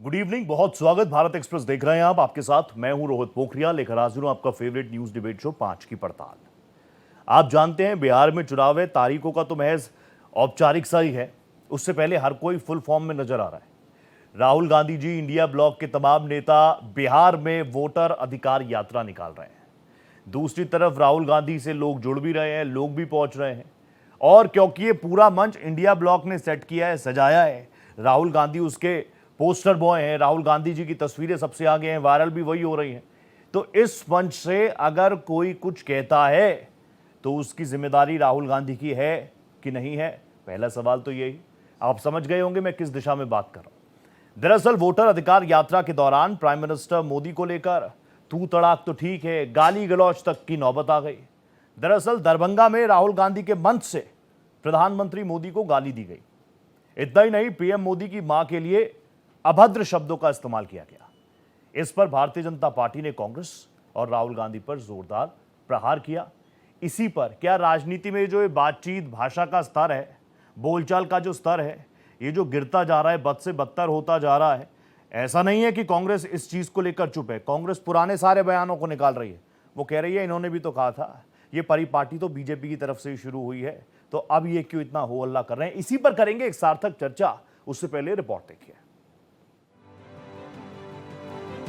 Good evening, बहुत स्वागत। Bharat express देख रहे हैं आप। आपके साथ मैं हूं रोहित पोखरियाल, लेकर हाजिर हूं आपका फेवरेट न्यूज डिबेट शो 5 की पड़ताल। आप जानते हैं बिहार में चुनाव है, तारीखों का तो महज औपचारिक सा ही है। उससे पहले हर कोई फुल फॉर्म में नजर आ रहा है। राहुल गांधी जी, इंडिया ब्लॉक के तमाम नेता बिहार में वोटर अधिकार यात्रा निकाल रहे हैं। दूसरी तरफ राहुल गांधी से लोग जुड़ भी रहे हैं, लोग भी पहुंच रहे हैं। और क्योंकि ये पूरा मंच इंडिया ब्लॉक ने सेट किया है, सजाया है, राहुल गांधी उसके पोस्टर बॉय हैं, राहुल गांधी जी की तस्वीरें सबसे आगे हैं, वायरल भी वही हो रही हैं। तो इस मंच से अगर कोई कुछ कहता है तो उसकी जिम्मेदारी राहुल गांधी की है कि नहीं है? पहला सवाल तो यही। आप समझ गए होंगे मैं किस दिशा में बात कर रहा हूं। दरअसल वोटर अधिकार यात्रा के दौरान प्राइम मिनिस्टर मोदी को लेकर तू तड़ाक तो ठीक है, गाली गलौज तक की नौबत आ गई। दरअसल दरभंगा में राहुल गांधी के मंच से प्रधानमंत्री मोदी को गाली दी गई। इतना ही नहीं, पीएम मोदी की मां के लिए अभद्र शब्दों का इस्तेमाल किया गया। इस पर भारतीय जनता पार्टी ने कांग्रेस और राहुल गांधी पर जोरदार प्रहार किया। इसी पर क्या राजनीति में जो ये बातचीत, भाषा का स्तर है, बोलचाल का जो स्तर है, ये जो गिरता जा रहा है, बद से बदतर होता जा रहा है। ऐसा नहीं है कि कांग्रेस इस चीज को लेकर चुप है। कांग्रेस पुराने सारे बयानों को निकाल रही है। वो कह रही है इन्होंने भी तो कहा था, ये परिपाटी तो बीजेपी की तरफ से ही शुरू हुई है, तो अब ये क्यों इतना हो हल्ला कर रहे हैं। इसी पर करेंगे एक सार्थक चर्चा। उससे पहले रिपोर्ट देखिए।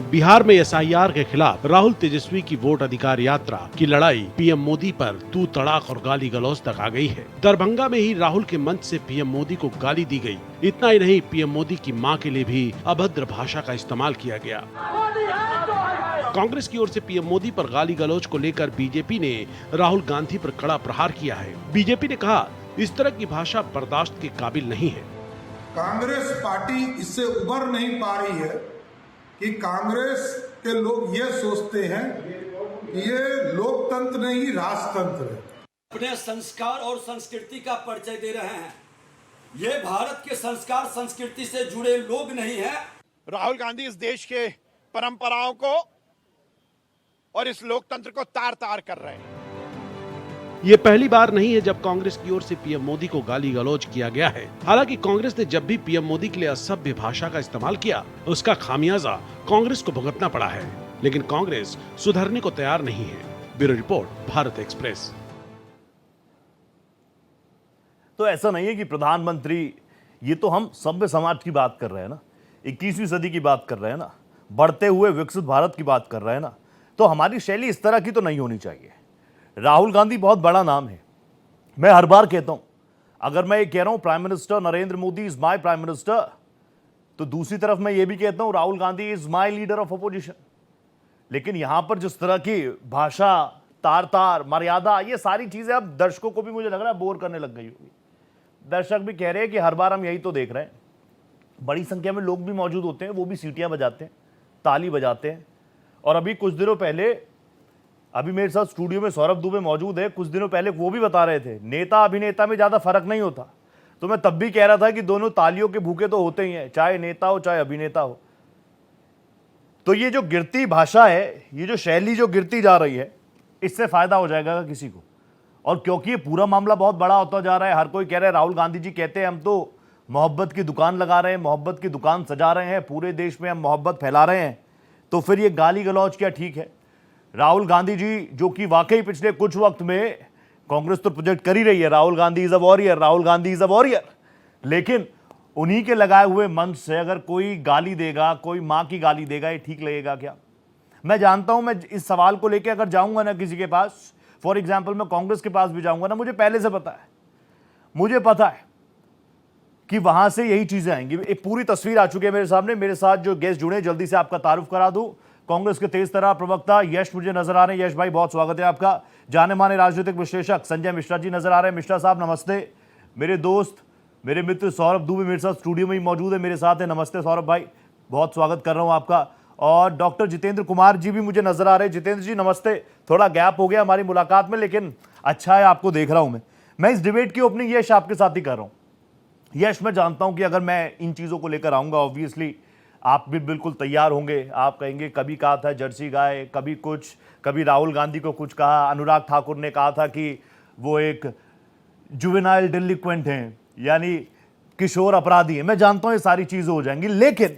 बिहार में एसआईआर के खिलाफ राहुल तेजस्वी की वोट अधिकार यात्रा की लड़ाई पीएम मोदी पर तू तड़ाक और गाली गलौज तक आ गई है। दरभंगा में ही राहुल के मंच से पीएम मोदी को गाली दी गई। इतना ही नहीं, पीएम मोदी की मां के लिए भी अभद्र भाषा का इस्तेमाल किया गया। कांग्रेस की ओर से पीएम मोदी पर गाली गलौज को लेकर बीजेपी ने राहुल गांधी पर कड़ा प्रहार किया है। बीजेपी ने कहा, इस तरह की भाषा बर्दाश्त के काबिल नहीं है। कांग्रेस पार्टी इससे उबर नहीं पा रही है कि कांग्रेस के लोग ये सोचते हैं कि ये लोकतंत्र नहीं, राजतंत्र है। अपने संस्कार और संस्कृति का परिचय दे रहे हैं। ये भारत के संस्कार संस्कृति से जुड़े लोग नहीं हैं। राहुल गांधी इस देश के परंपराओं को और इस लोकतंत्र को तार तार कर रहे हैं। ये पहली बार नहीं है जब कांग्रेस की ओर से पीएम मोदी को गाली गलौज किया गया है। हालांकि कांग्रेस ने जब भी पीएम मोदी के लिए असभ्य भाषा का इस्तेमाल किया, उसका खामियाजा कांग्रेस को भुगतना पड़ा है। लेकिन कांग्रेस सुधरने को तैयार नहीं है। Bureau report, Bharat express. तो ऐसा नहीं है कि प्रधानमंत्री, ये तो हम सभ्य समाज की बात कर रहे हैं ना, 21वीं सदी की बात कर रहे हैं ना, बढ़ते हुए विकसित भारत की बात कर रहे हैं ना, तो हमारी शैली इस तरह की तो नहीं होनी चाहिए। राहुल गांधी बहुत बड़ा नाम है। मैं हर बार कहता हूं, अगर मैं ये कह रहा हूं prime minister Narendra Modi is my prime minister, तो दूसरी तरफ मैं ये भी कहता हूं Rahul Gandhi is my leader of opposition. लेकिन यहां पर जिस तरह की भाषा, तार तार, मर्यादा, ये सारी चीजें अब दर्शकों को भी मुझे लग रहा है बोर करने लग गई होगी। दर्शक भी कह रहे हैं कि हर बार हम यही तो देख रहे हैं। बड़ी संख्या में लोग भी मौजूद होते हैं, वो भी सीटियां बजाते हैं, ताली बजाते हैं। और अभी कुछ दिनों पहले, अभी मेरे साथ स्टूडियो में सौरभ दुबे मौजूद है, कुछ दिनों पहले वो भी बता रहे थे नेता अभिनेता में ज्यादा फर्क नहीं होता। तो मैं तब भी कह रहा था कि दोनों तालियों के भूखे तो होते ही हैं, चाहे नेता हो चाहे अभिनेता हो। तो ये जो गिरती भाषा है, ये जो शैली जो गिरती जा रही है, इससे फायदा हो जाएगा किसी को। और क्योंकि ये पूरा मामला बहुत बड़ा होता जा रहा है, हर कोई कह रहा है, राहुल गांधी जी कहते हैं हम तो मोहब्बत की दुकान लगा रहे हैं, मोहब्बत की दुकान सजा रहे हैं, पूरे देश में हम मोहब्बत फैला रहे हैं, तो फिर ये गाली गलौज क्या ठीक है? राहुल गांधी जी, जो कि वाकई पिछले कुछ वक्त में कांग्रेस तो प्रोजेक्ट कर ही रही है, Rahul Gandhi is a warrior, Rahul Gandhi is a warrior, लेकिन उन्हीं के लगाए हुए मंच से अगर कोई गाली देगा, कोई मां की गाली देगा, ये ठीक लगेगा क्या? मैं जानता हूं, मैं इस सवाल को लेकर अगर जाऊंगा ना किसी के पास, फॉर एग्जाम्पल मैं कांग्रेस के पास भी जाऊंगा ना, मुझे पहले से पता है, मुझे पता है कि वहां से यही चीजें आएंगी। एक पूरी तस्वीर आ चुकी है मेरे सामने। मेरे साथ जो गेस्ट जुड़े, जल्दी से आपका तारुफ करा दूं। कांग्रेस के तेज तर्रार प्रवक्ता यश मुझे नजर आ रहे हैं। यश भाई, बहुत स्वागत है आपका। जाने माने राजनीतिक विश्लेषक संजय मिश्रा जी नजर आ रहे हैं। मिश्रा साहब नमस्ते। मेरे दोस्त, मेरे मित्र सौरभ दुबे मेरे साथ स्टूडियो में ही मौजूद है, मेरे साथ है। नमस्ते सौरभ भाई, बहुत स्वागत कर रहा हूं आपका। और डॉक्टर जितेंद्र कुमार जी भी मुझे नजर आ रहे हैं। जितेंद्र जी नमस्ते। थोड़ा गैप हो गया हमारी मुलाकात में, लेकिन अच्छा है आपको देख रहा हूं मैं इस डिबेट की ओपनिंग यश आपके साथ ही कर रहा हूं। यश, मैं जानता हूं कि अगर मैं इन चीजों को लेकर आऊंगा, ऑब्वियसली आप भी बिल्कुल तैयार होंगे। आप कहेंगे कभी कहा था जर्सी गाय, कभी कुछ, कभी राहुल गांधी को कुछ कहा, अनुराग ठाकुर ने कहा था कि वो एक जुवेनाइल डिलिक्वेंट हैं, यानी किशोर अपराधी हैं। मैं जानता हूं ये सारी चीजें हो जाएंगी, लेकिन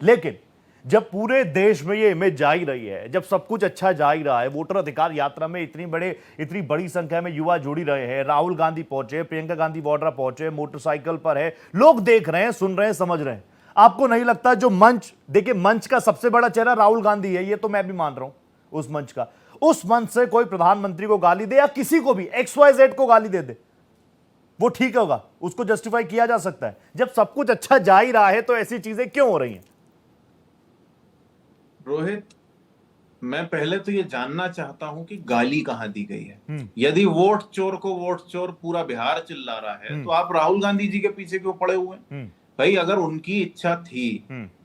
लेकिन जब पूरे देश में ये इमेज जा ही रही है, जब सब कुछ अच्छा जा ही रहा है, वोटर अधिकार यात्रा में इतनी बड़ी संख्या में युवा जुड़ी रहे हैं, राहुल गांधी पहुंचे, प्रियंका गांधी वाड्रा पहुंचे, मोटरसाइकिल पर है, लोग देख रहे हैं, सुन रहे हैं, समझ रहे हैं, आपको नहीं लगता जो मंच, देखिए मंच का सबसे बड़ा चेहरा राहुल गांधी है, ये तो मैं भी मान रहा हूं, उस मंच का, उस मंच से कोई प्रधानमंत्री को गाली दे या किसी को भी XYZ को गाली दे वो ठीक होगा, उसको जस्टिफाई किया जा सकता है। जब सब कुछ अच्छा जा ही रहा है तो ऐसी चीजें क्यों हो रही हैं? रोहित, मैं पहले तो ये जानना चाहता हूं कि गाली कहां दी गई है। यदि वोट चोर को वोट चोर पूरा बिहार चिल्ला रहा है तो आप राहुल गांधी जी के पीछे क्यों पड़े हुए हैं? भाई अगर उनकी इच्छा थी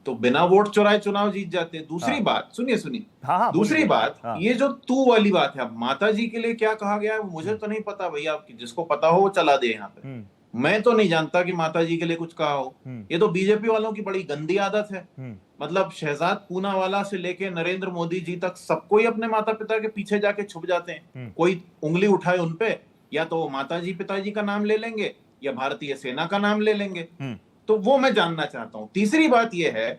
तो बिना वोट चुराए चुनाव जीत जाते। दूसरी बात सुनिए हाँ, दूसरी बात, हाँ। ये जो तू वाली बात है, अब माता जी के लिए क्या कहा गया है मुझे तो नहीं पता भैया, आपकी जिसको पता हो वो चला दे यहाँ पे। मैं तो नहीं जानता कि माता जी के लिए कुछ कहा हो। ये तो बीजेपी वालों की बड़ी गंदी आदत है। मतलब शहजाद पूनावाला से लेके नरेंद्र मोदी जी तक सबको ही अपने माता पिता के पीछे जाके छुप जाते हैं। कोई उंगली उठाए उनपे, या तो माता जी पिताजी का नाम ले लेंगे या भारतीय सेना का नाम ले लेंगे। तो वो मैं जानना चाहता हूं। तीसरी बात यह है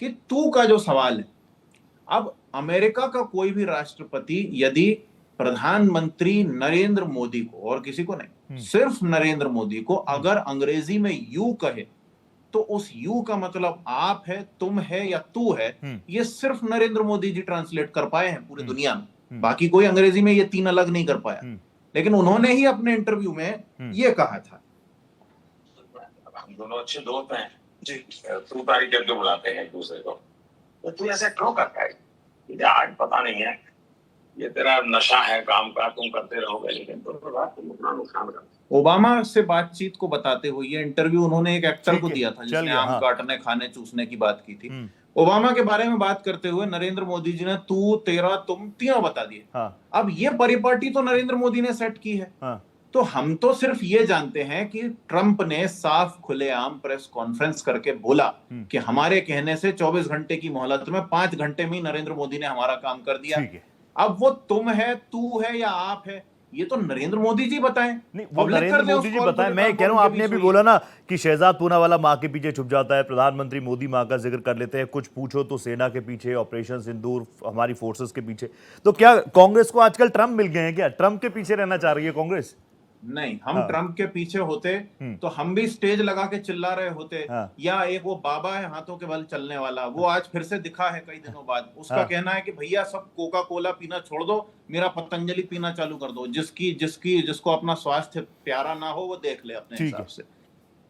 कि तू का जो सवाल है, अब अमेरिका का कोई भी राष्ट्रपति यदि प्रधानमंत्री नरेंद्र मोदी को, और किसी को नहीं, सिर्फ नरेंद्र मोदी को अगर अंग्रेजी में यू कहे तो उस यू का मतलब आप है, तुम है या तू है, ये सिर्फ नरेंद्र मोदी जी ट्रांसलेट कर पाए हैं पूरी दुनिया में। बाकी कोई अंग्रेजी में ये तीन अलग नहीं कर पाया। लेकिन उन्होंने ही अपने इंटरव्यू में ये कहा था। हम दोनों अच्छे दोस्त हैं जी, तू तारीख करके बुलाते हैं एक दूसरे को, तो तू ऐसा क्यों करता है? मुझे आज पता नहीं है, ये तेरा नशा है काम का, तुम करते रहोगे, लेकिन तुम अपना नुकसान करते। ओबामा से बातचीत को बताते हुए ये इंटरव्यू उन्होंने एक एक्टर को दिया था जिसने आम काटने खाने चूसने की बात की थी। ओबामा के बारे में बात करते हुए नरेंद्र मोदी जी ने तू, तेरा, तुम तीनों बता दिए। अब ये परिपाटी तो नरेंद्र मोदी ने सेट की है। तो हम तो सिर्फ ये जानते हैं कि ट्रंप ने साफ खुलेआम प्रेस कॉन्फ्रेंस करके बोला कि हमारे कहने से 24 घंटे की मोहलत में 5 घंटे में नरेंद्र मोदी ने हमारा काम कर दिया। अब वो तुम है, तू है या आप है, ये तो नरेंद्र मोदी जी बताएं। नहीं, वो नरेंद्र मोदी जी बताएं। मैं कह रहा हूं, आपने भी बोला ना कि शहजाद पूनावाला माँ के पीछे छुप जाता है, प्रधानमंत्री मोदी माँ का जिक्र कर लेते हैं, कुछ पूछो तो सेना के पीछे, ऑपरेशन सिंदूर, हमारी फोर्सेस के पीछे। तो क्या कांग्रेस को आजकल ट्रंप मिल गए हैं? क्या ट्रंप के पीछे रहना चाह रही है कांग्रेस? नहीं, हम ट्रंप के पीछे होते तो हम भी स्टेज लगा के चिल्ला रहे होते। या एक वो बाबा है हाथों के बल चलने वाला, वो आज फिर से दिखा है कई दिनों बाद। उसका कहना है कि भैया सब कोका कोला पीना छोड़ दो, मेरा पतंजलि पीना चालू कर दो। जिसको अपना स्वास्थ्य प्यारा ना हो वो देख ले अपने हिसाब से।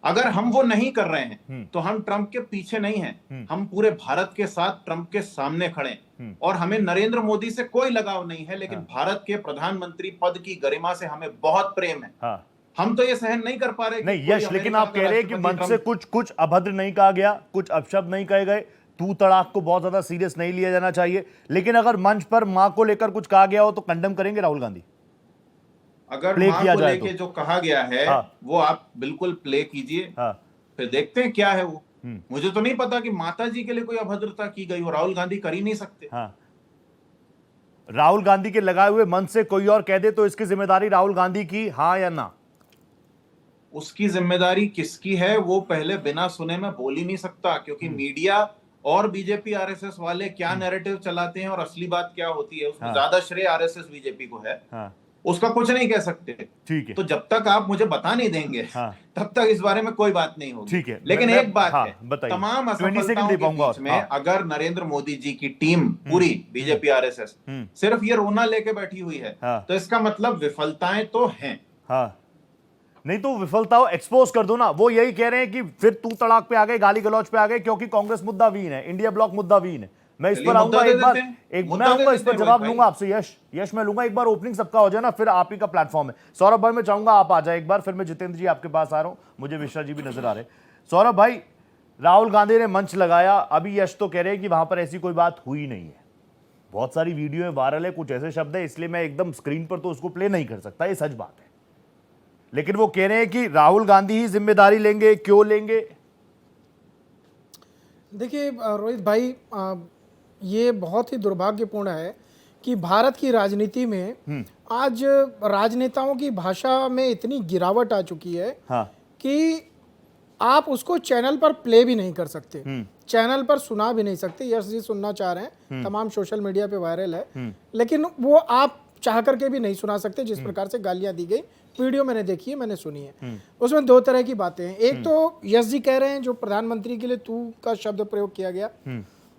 अगर हम वो नहीं कर रहे हैं तो हम ट्रंप के पीछे नहीं हैं, हम पूरे भारत के साथ ट्रंप के सामने खड़े हैं। और हमें नरेंद्र मोदी से कोई लगाव नहीं है, लेकिन भारत के प्रधानमंत्री पद की गरिमा से हमें बहुत प्रेम है। हम तो ये सहन नहीं कर पा रहे। नहीं यश, लेकिन आप कह रहे हैं कि मंच से कुछ अभद्र नहीं कहा गया, कुछ अपशब्द नहीं कहे गए, तू तड़ाक को बहुत ज्यादा सीरियस नहीं लिया जाना चाहिए। लेकिन अगर मंच पर मां को लेकर कुछ कहा गया हो तो कंडेम करेंगे राहुल गांधी? अगर मां को लेके जो कहा गया है वो आप बिल्कुल प्ले कीजिए, फिर देखते हैं क्या है वो। मुझे तो नहीं पता कि माता जी के लिए कोई अभद्रता की गई हो, राहुल गांधी कर ही नहीं सकते। राहुल गांधी के लगाए हुए मंच से कोई और कह दे तो इसकी जिम्मेदारी राहुल गांधी की, हाँ या ना? उसकी जिम्मेदारी किसकी है वो पहले बिना सुने में बोल ही नहीं सकता, क्योंकि मीडिया और बीजेपी आरएसएस वाले क्या नैरेटिव चलाते हैं और असली बात क्या होती है उसमें ज्यादा श्रेय आरएसएस बीजेपी को है। उसका कुछ नहीं कह सकते। ठीक है, तो जब तक आप मुझे बता नहीं देंगे तब तक इस बारे में कोई बात नहीं होगी। ठीक है, लेकिन एक बात है, तमाम असफलताओं के बीच में अगर नरेंद्र मोदी जी की टीम पूरी बीजेपी आरएसएस सिर्फ ये रोना लेके बैठी हुई है तो इसका मतलब विफलताएं तो हैं। नहीं तो विफलताओं एक्सपोज कर दो ना। वो यही कह रहे हैं कि फिर तू तड़ाक पे आ गए, गाली गलौज पे आ गए, क्योंकि कांग्रेस मुद्दावीन है, इंडिया ब्लॉक मुद्दावीन है। मैं इस पर आऊंगा एक बार, मैं आऊंगा इस पर जवाब लूंगा आपसे। यश मैं लूंगा एक बार, ओपनिंग सबका हो जाए ना, फिर आप ही का प्लेटफॉर्म है। सौरभ भाई मैं चाहूंगा आप आ जाए एक बार, फिर मैं जितेंद्र जी आपके पास आ रहा हूं, मुझे मिश्रा जी भी नजर आ रहे। सौरभ भाई, राहुल गांधी ने मंच लगाया, अभी यश तो कह रहे हैं कि वहां पर ऐसी कोई बात हुई नहीं है। बहुत सारी वीडियो है, वायरल है, कुछ ऐसे शब्द है, इसलिए मैं एकदम स्क्रीन पर तो उसको प्ले नहीं कर सकता, ये सच बात है। लेकिन वो कह रहे हैं कि राहुल गांधी ही जिम्मेदारी लेंगे, क्यों लेंगे? देखिए रोहित भाई, ये बहुत ही दुर्भाग्यपूर्ण है कि भारत की राजनीति में आज राजनेताओं की भाषा में इतनी गिरावट आ चुकी है कि आप उसको चैनल पर प्ले भी नहीं कर सकते। चैनल पर सुना भी नहीं सकते। यश जी सुनना चाह रहे हैं, तमाम सोशल मीडिया पे वायरल है, लेकिन वो आप चाह करके भी नहीं सुना सकते। जिस प्रकार से गालियां दी गई, वीडियो मैंने देखी है, मैंने सुनी है, उसमें दो तरह की बातें हैं। एक तो यश जी कह रहे हैं जो प्रधानमंत्री के लिए तू का शब्द प्रयोग किया गया,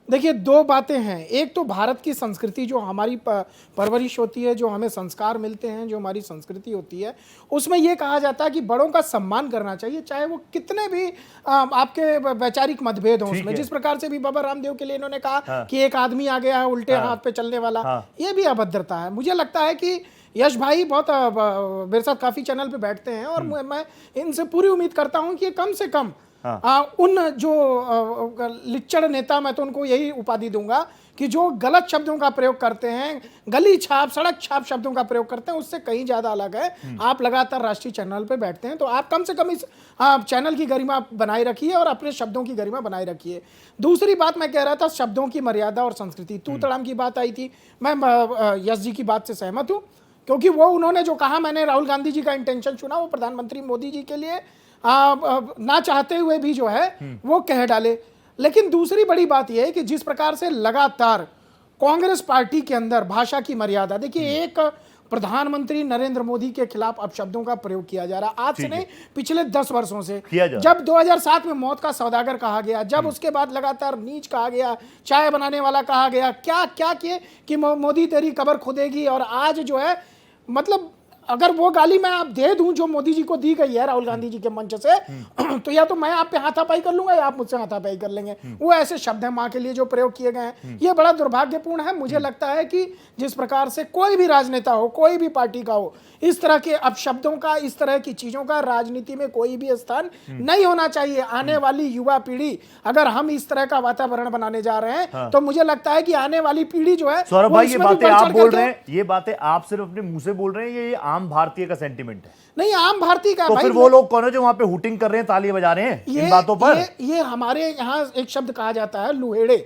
देखिए दो बातें हैं। एक तो भारत की संस्कृति, जो हमारी परवरिश होती है, जो हमें संस्कार मिलते हैं, जो हमारी संस्कृति होती है, उसमें यह कहा जाता है कि बड़ों का सम्मान करना चाहिए, चाहे वो कितने भी आपके वैचारिक मतभेद हों उसमें। जिस प्रकार से भी बाबा रामदेव के लिए इन्होंने कहा कि एक आदमी आ गया है उल्टे हाथ पे चलने वाला, ये भी अभद्रता है। मुझे लगता है कि यश भाई बहुत मेरे साथ काफी चैनल पे बैठते हैं और मैं इनसे पूरी उम्मीद करता हूं कि ये कम से कम उन जो लिच्चड़ नेता, मैं तो उनको यही उपाधि दूंगा कि जो गलत शब्दों का प्रयोग करते हैं, गली छाप, सड़क छाप शब्दों का प्रयोग करते हैं, उससे कहीं ज्यादा अलग है। आप लगातार राष्ट्रीय चैनल पे बैठते हैं, तो आप कम से कम इस चैनल की गरिमा बनाए रखिए और अपने शब्दों की गरिमा बनाए रखिए। दूसरी बात मैं कह रहा था, शब्दों की मर्यादा और संस्कृति, तू तड़ाम की बात आई थी, मैं यश जी की बात से सहमत हूँ, क्योंकि वो उन्होंने जो कहा, मैंने राहुल गांधी जी का इंटेंशन सुना, वो प्रधानमंत्री मोदी जी के लिए ना चाहते हुए भी जो है वो कह डाले। लेकिन दूसरी बड़ी बात यह है कि जिस प्रकार से लगातार कांग्रेस पार्टी के अंदर भाषा की मर्यादा, देखिए एक प्रधानमंत्री नरेंद्र मोदी के खिलाफ अपशब्दों का प्रयोग किया जा रहा है, आज से नहीं पिछले 10 वर्षों से। जब 2007 में मौत का सौदागर कहा गया, जब उसके बाद लगातार नीच कहा गया, चाय बनाने वाला कहा गया, क्या क्या किए कि मोदी तेरी कब्र खुदेगी। और आज जो है, मतलब अगर वो गाली मैं आप दे दूं जो मोदी जी को दी गई है राहुल गांधी जी के मंच से, तो या तो मैं आप पे हाथापाई कर लूंगा या आप मुझसे हाथापाई कर लेंगे। वो ऐसे शब्द हैं मां के लिए जो प्रयोग किए गए हैं, ये बड़ा दुर्भाग्यपूर्ण है। मुझे लगता है कि जिस प्रकार से कोई भी राजनेता हो, कोई भी पार्टी का हो, इस तरह के अपशब्दों का, इस तरह की चीजों का राजनीति में कोई भी स्थान नहीं होना चाहिए। आने वाली युवा पीढ़ी, अगर हम इस तरह का वातावरण बनाने जा रहे हैं, तो मुझे लगता है कि आने वाली पीढ़ी जो है, सौरभ भाई, ये बातें आप बोल रहे हैं, ये बातें आप सिर्फ अपने मुंह से बोल रहे हैं, ये आम भारतीय का सेंटीमेंट है? नहीं, आम भारतीय का। तो फिर वो लोग कौन है जो वहां पे हुटिंग कर रहे हैं, तालियां बजा रहे हैं इन बातों पर? ये हमारे यहाँ एक शब्द कहा जाता है लुहेड़े।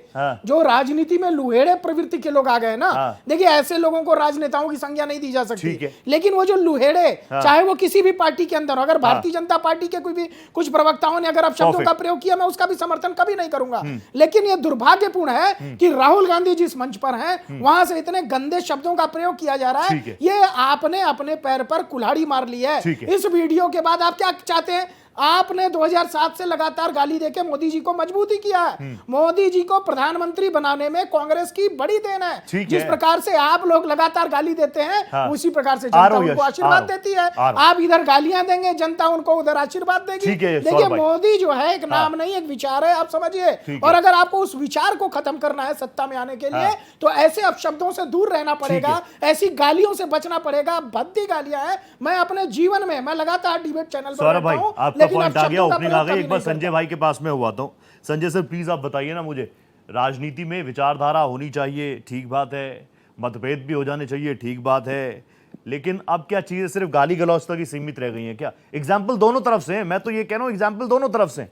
जो राजनीति में लुहेड़े प्रवृत्ति के लोग आ गए ना, देखिए ऐसे लोगों को राजनेताओं की संज्ञा नहीं दी जा सकती, लेकिन वो जो लुहेड़े, चाहे वो किसी भी पार्टी के अंदर, अगर भारतीय जनता पार्टी के कोई भी कुछ प्रवक्ताओं ने अगर अपशब्दों का प्रयोग किया, मैं उसका भी समर्थन कभी नहीं करूंगा। लेकिन ये दुर्भाग्यपूर्ण है कि राहुल गांधी जिस मंच पर हैं, वहां से इतने गंदे शब्दों का प्रयोग किया जा रहा है। ये आपने अपने पैर पर कुल्हाड़ी मार ली है। इस वीडियो के बाद आप क्या चाहते हैं? आपने 2007 से लगातार गाली देके मोदी जी को मजबूती किया है। मोदी जी को प्रधानमंत्री बनाने में कांग्रेस की बड़ी देन है। जिस प्रकार से आप लोग लगातार गाली देते हैं, उसी प्रकार से जनता उनको आशीर्वाद देती है। आप इधर गालियां देंगे, जनता उनको उधर आशीर्वाद देगी। देखिए, मोदी जो है एक नाम नहीं, एक विचार है, आप समझिए। और अगर आपको उस विचार को खत्म करना है सत्ता में आने के लिए, तो ऐसे अपशब्दों से दूर रहना पड़ेगा, ऐसी गालियों से बचना पड़ेगा। भद्दी गालियां हैं। मैं अपने जीवन में, मैं लगातार डिबेट चैनल पर रहता हूं, पॉइंट आ गया, ओपनिंग आ गई। एक बार संजय भाई के पास में हुआ तो संजय सर प्लीज आप बताइए ना मुझे, राजनीति में विचारधारा होनी चाहिए, ठीक बात है, मतभेद भी हो जाने चाहिए, ठीक बात है, लेकिन अब क्या चीजें सिर्फ गाली गलौज तक ही सीमित रह गई हैं क्या? एग्जाम्पल दोनों तरफ से है, मैं तो ये कह रहा हूं एग्जाम्पल दोनों तरफ से।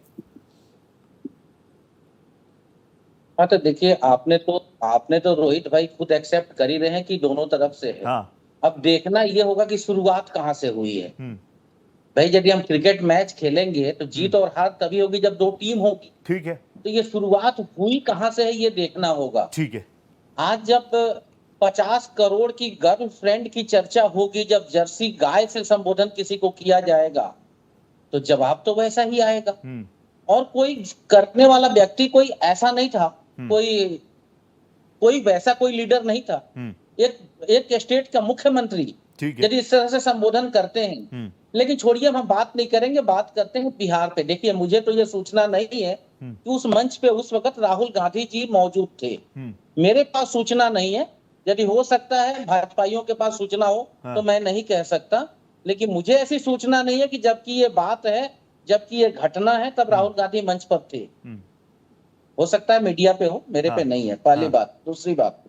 हाँ, तो देखिए आपने तो रोहित भाई खुद एक्सेप्ट कर ही रहे हैं कि दोनों तरफ से है। अब देखना ये होगा कि शुरुआत कहाँ से हुई है। भाई, यदि हम क्रिकेट मैच खेलेंगे तो जीत और हार तभी होगी जब दो टीम होगी, ठीक है? तो ये शुरुआत हुई कहां से है ये देखना होगा, ठीक है? आज जब 50 करोड़ की गर्लफ्रेंड की चर्चा होगी, जब जर्सी गाय से संबोधन किसी को किया जाएगा, तो जवाब तो वैसा ही आएगा। और कोई करने वाला व्यक्ति कोई ऐसा नहीं था, कोई वैसा कोई लीडर नहीं था। एक स्टेट का मुख्यमंत्री यदि इस तरह से संबोधन करते हैं, लेकिन छोड़िए, हम बात नहीं करेंगे, बात करते हैं बिहार पे। देखिए, मुझे तो ये सूचना नहीं है कि उस मंच पे उस वक्त राहुल गांधी जी मौजूद थे। मेरे पास सूचना नहीं है, यदि हो सकता है भाजपाइयों के पास सूचना हो तो मैं नहीं कह सकता, लेकिन मुझे ऐसी सूचना नहीं है कि जबकि ये बात है, जबकि ये घटना है, तब राहुल गांधी मंच पर थे। हो सकता है मीडिया पे हो, मेरे पे नहीं है, पहली बात। दूसरी बात,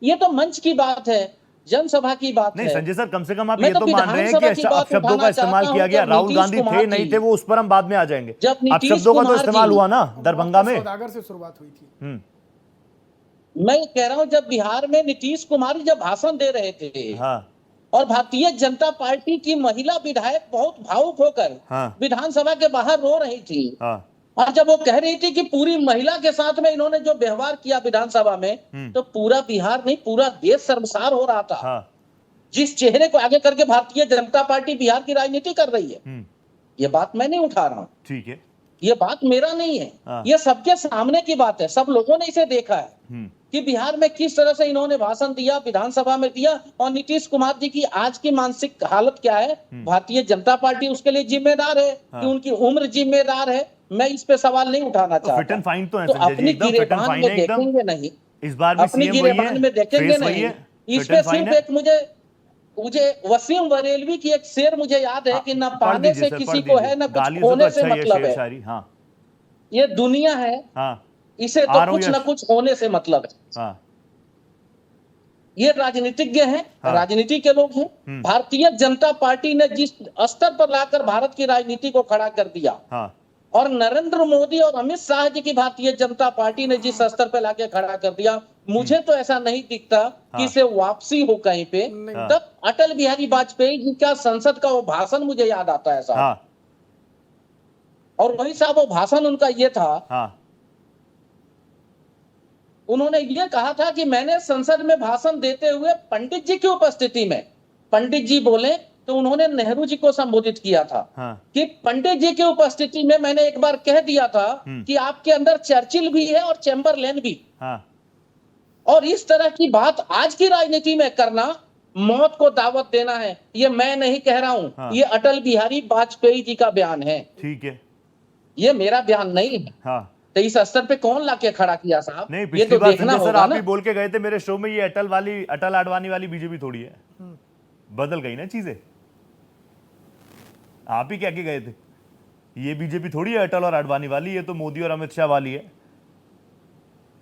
ये तो मंच की बात है, जनसभा की बात नहीं है। संजय सर, कम से कम आप ये तो मान रहे हैं कि अपशब्दों का इस्तेमाल किया गया। राहुल गांधी थे नहीं थे वो उस पर हम बाद में आ जाएंगे। अपशब्दों का तो इस्तेमाल हुआ ना दरभंगा में, सौदागर से शुरुआत हुई थी। मैं कह रहा हूं, जब बिहार में नीतीश कुमार जब भाषण दे रहे थे, और भारतीय जनता पार्टी की महिला विधायक बहुत भावुक होकर विधानसभा के बाहर रो रही थी, और जब वो कह रही थी कि पूरी महिला के साथ में इन्होंने जो व्यवहार किया विधानसभा में, तो पूरा बिहार नहीं पूरा देश शर्मसार हो रहा था। हाँ। जिस चेहरे को आगे करके भारतीय जनता पार्टी बिहार की राजनीति कर रही है, ये बात मैं नहीं उठा रहा हूं, ठीक है, ये बात मेरा नहीं है, हाँ। ये सबके सामने की बात है, सब लोगों ने इसे देखा है कि बिहार में किस तरह से इन्होंने भाषण दिया, विधानसभा में दिया, और नीतीश कुमार जी की आज की मानसिक हालत क्या है, भारतीय जनता पार्टी उसके लिए जिम्मेदार है कि उनकी उम्र जिम्मेदार है, मैं इस पे सवाल नहीं उठाना चाहता। फिट एंड फाइन तो है तो संजय जी, अपनी एकदम फिट एंड गिरेबान फाइन में है एकदम। देखेंगे नहीं, इस बार भी अपनी सीएम वही गिरेबान है, में देखेंगे फेस वही नहीं। है, इस फिट पे एंड फाइन सिर्फ है। एक मुझे वसीम बरेलवी की एक शेर मुझे याद है कि न पढ़ पाने दीजिए से सर, किसी पढ़ को दीजिए। है, न कुछ गालियों से तो खोने से अच्छा ही है मतलब शेर है। शायरी। हाँ ये दुनिया है, हाँ इसे आ तो रहा हूं कुछ न यश। कुछ होने से मतलब है। हाँ ये राजनीतिज्ञ हैं, हाँ। राजनीति के लोग हैं। भारतीय जनता पार्टी ने जिस स्तर पर लाकर भारत की राजनीति को खड़ा कर दिया, हाँ और नरेंद्र मोदी और अमित शाह जी की भारतीय जनता पार्टी ने जिस स्तर पर लाके खड़ा कर दिया, मुझे तो ऐसा नहीं दिखता कि इसे वापसी हो कहीं पे। तब अटल बिहारी वाजपेयी जी का संसद का वो भाषण मुझे याद आता है साहब, हाँ और वही साहब वो भाषण उनका ये था, हाँ उन्होंने ये कहा था कि मैंने संसद में भाषण देते हुए पंडित जी की उपस्थिति में, पंडित जी बोले तो उन्होंने नेहरू जी को संबोधित किया था, हाँ कि पंडित जी की उपस्थिति में मैंने एक बार कह दिया था कि आपके अंदर चर्चिल भी है और चैम्बरलेन भी। हाँ और इस तरह की बात आज की राजनीति में करना मौत को दावत देना है, ये मैं नहीं कह रहा हूं, हाँ। ये अटल बिहारी वाजपेयी जी का बयान है, ठीक है। ये मेरा बयान नहीं है। हाँ तो इस स्तर पे कौन लाके खड़ा किया साहब? नहीं, ये पिछली तो बार देखना संजय सर होगा आप ना। ही बोल के गए थे मेरे शो में, ये अटल आडवाणी वाली बीजेपी थोड़ी है, बदल गई ना चीजें, आप ही क्या के गए थे, ये बीजेपी थोड़ी है अटल और आडवाणी वाली, ये तो मोदी और अमित शाह वाली है।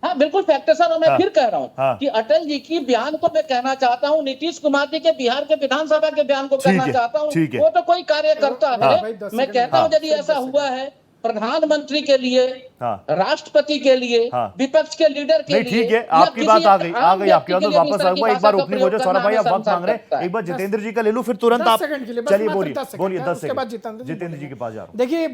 हाँ बिल्कुल फैक्ट है सर, और मैं हाँ, फिर कह रहा हूँ हाँ, कि अटल जी की बयान को मैं कहना चाहता हूँ, नीतीश कुमार जी के बिहार के विधानसभा के बयान को कहना चाहता हूँ, ठीक है। वो तो कोई कार्य करता हाँ, है। मैं कहता हूँ यदि ऐसा हुआ है प्रधानमंत्री के लिए, हाँ, राष्ट्रपति के लिए, हाँ, विपक्ष के लीडर के नहीं लिए, ठीक है, आपकी बात आ गई आपकी बात वापस आऊंगा। एक बार ओपनिंग हो जाए, सौरभ भाई आप वक्त मांग रहे हैं, एक बार जितेंद्र जी का ले लो, फिर तुरंत आप चलिए बोलिए 10 सेकंड, जितेंद्र जी के पास जा रहा हूं। देखिए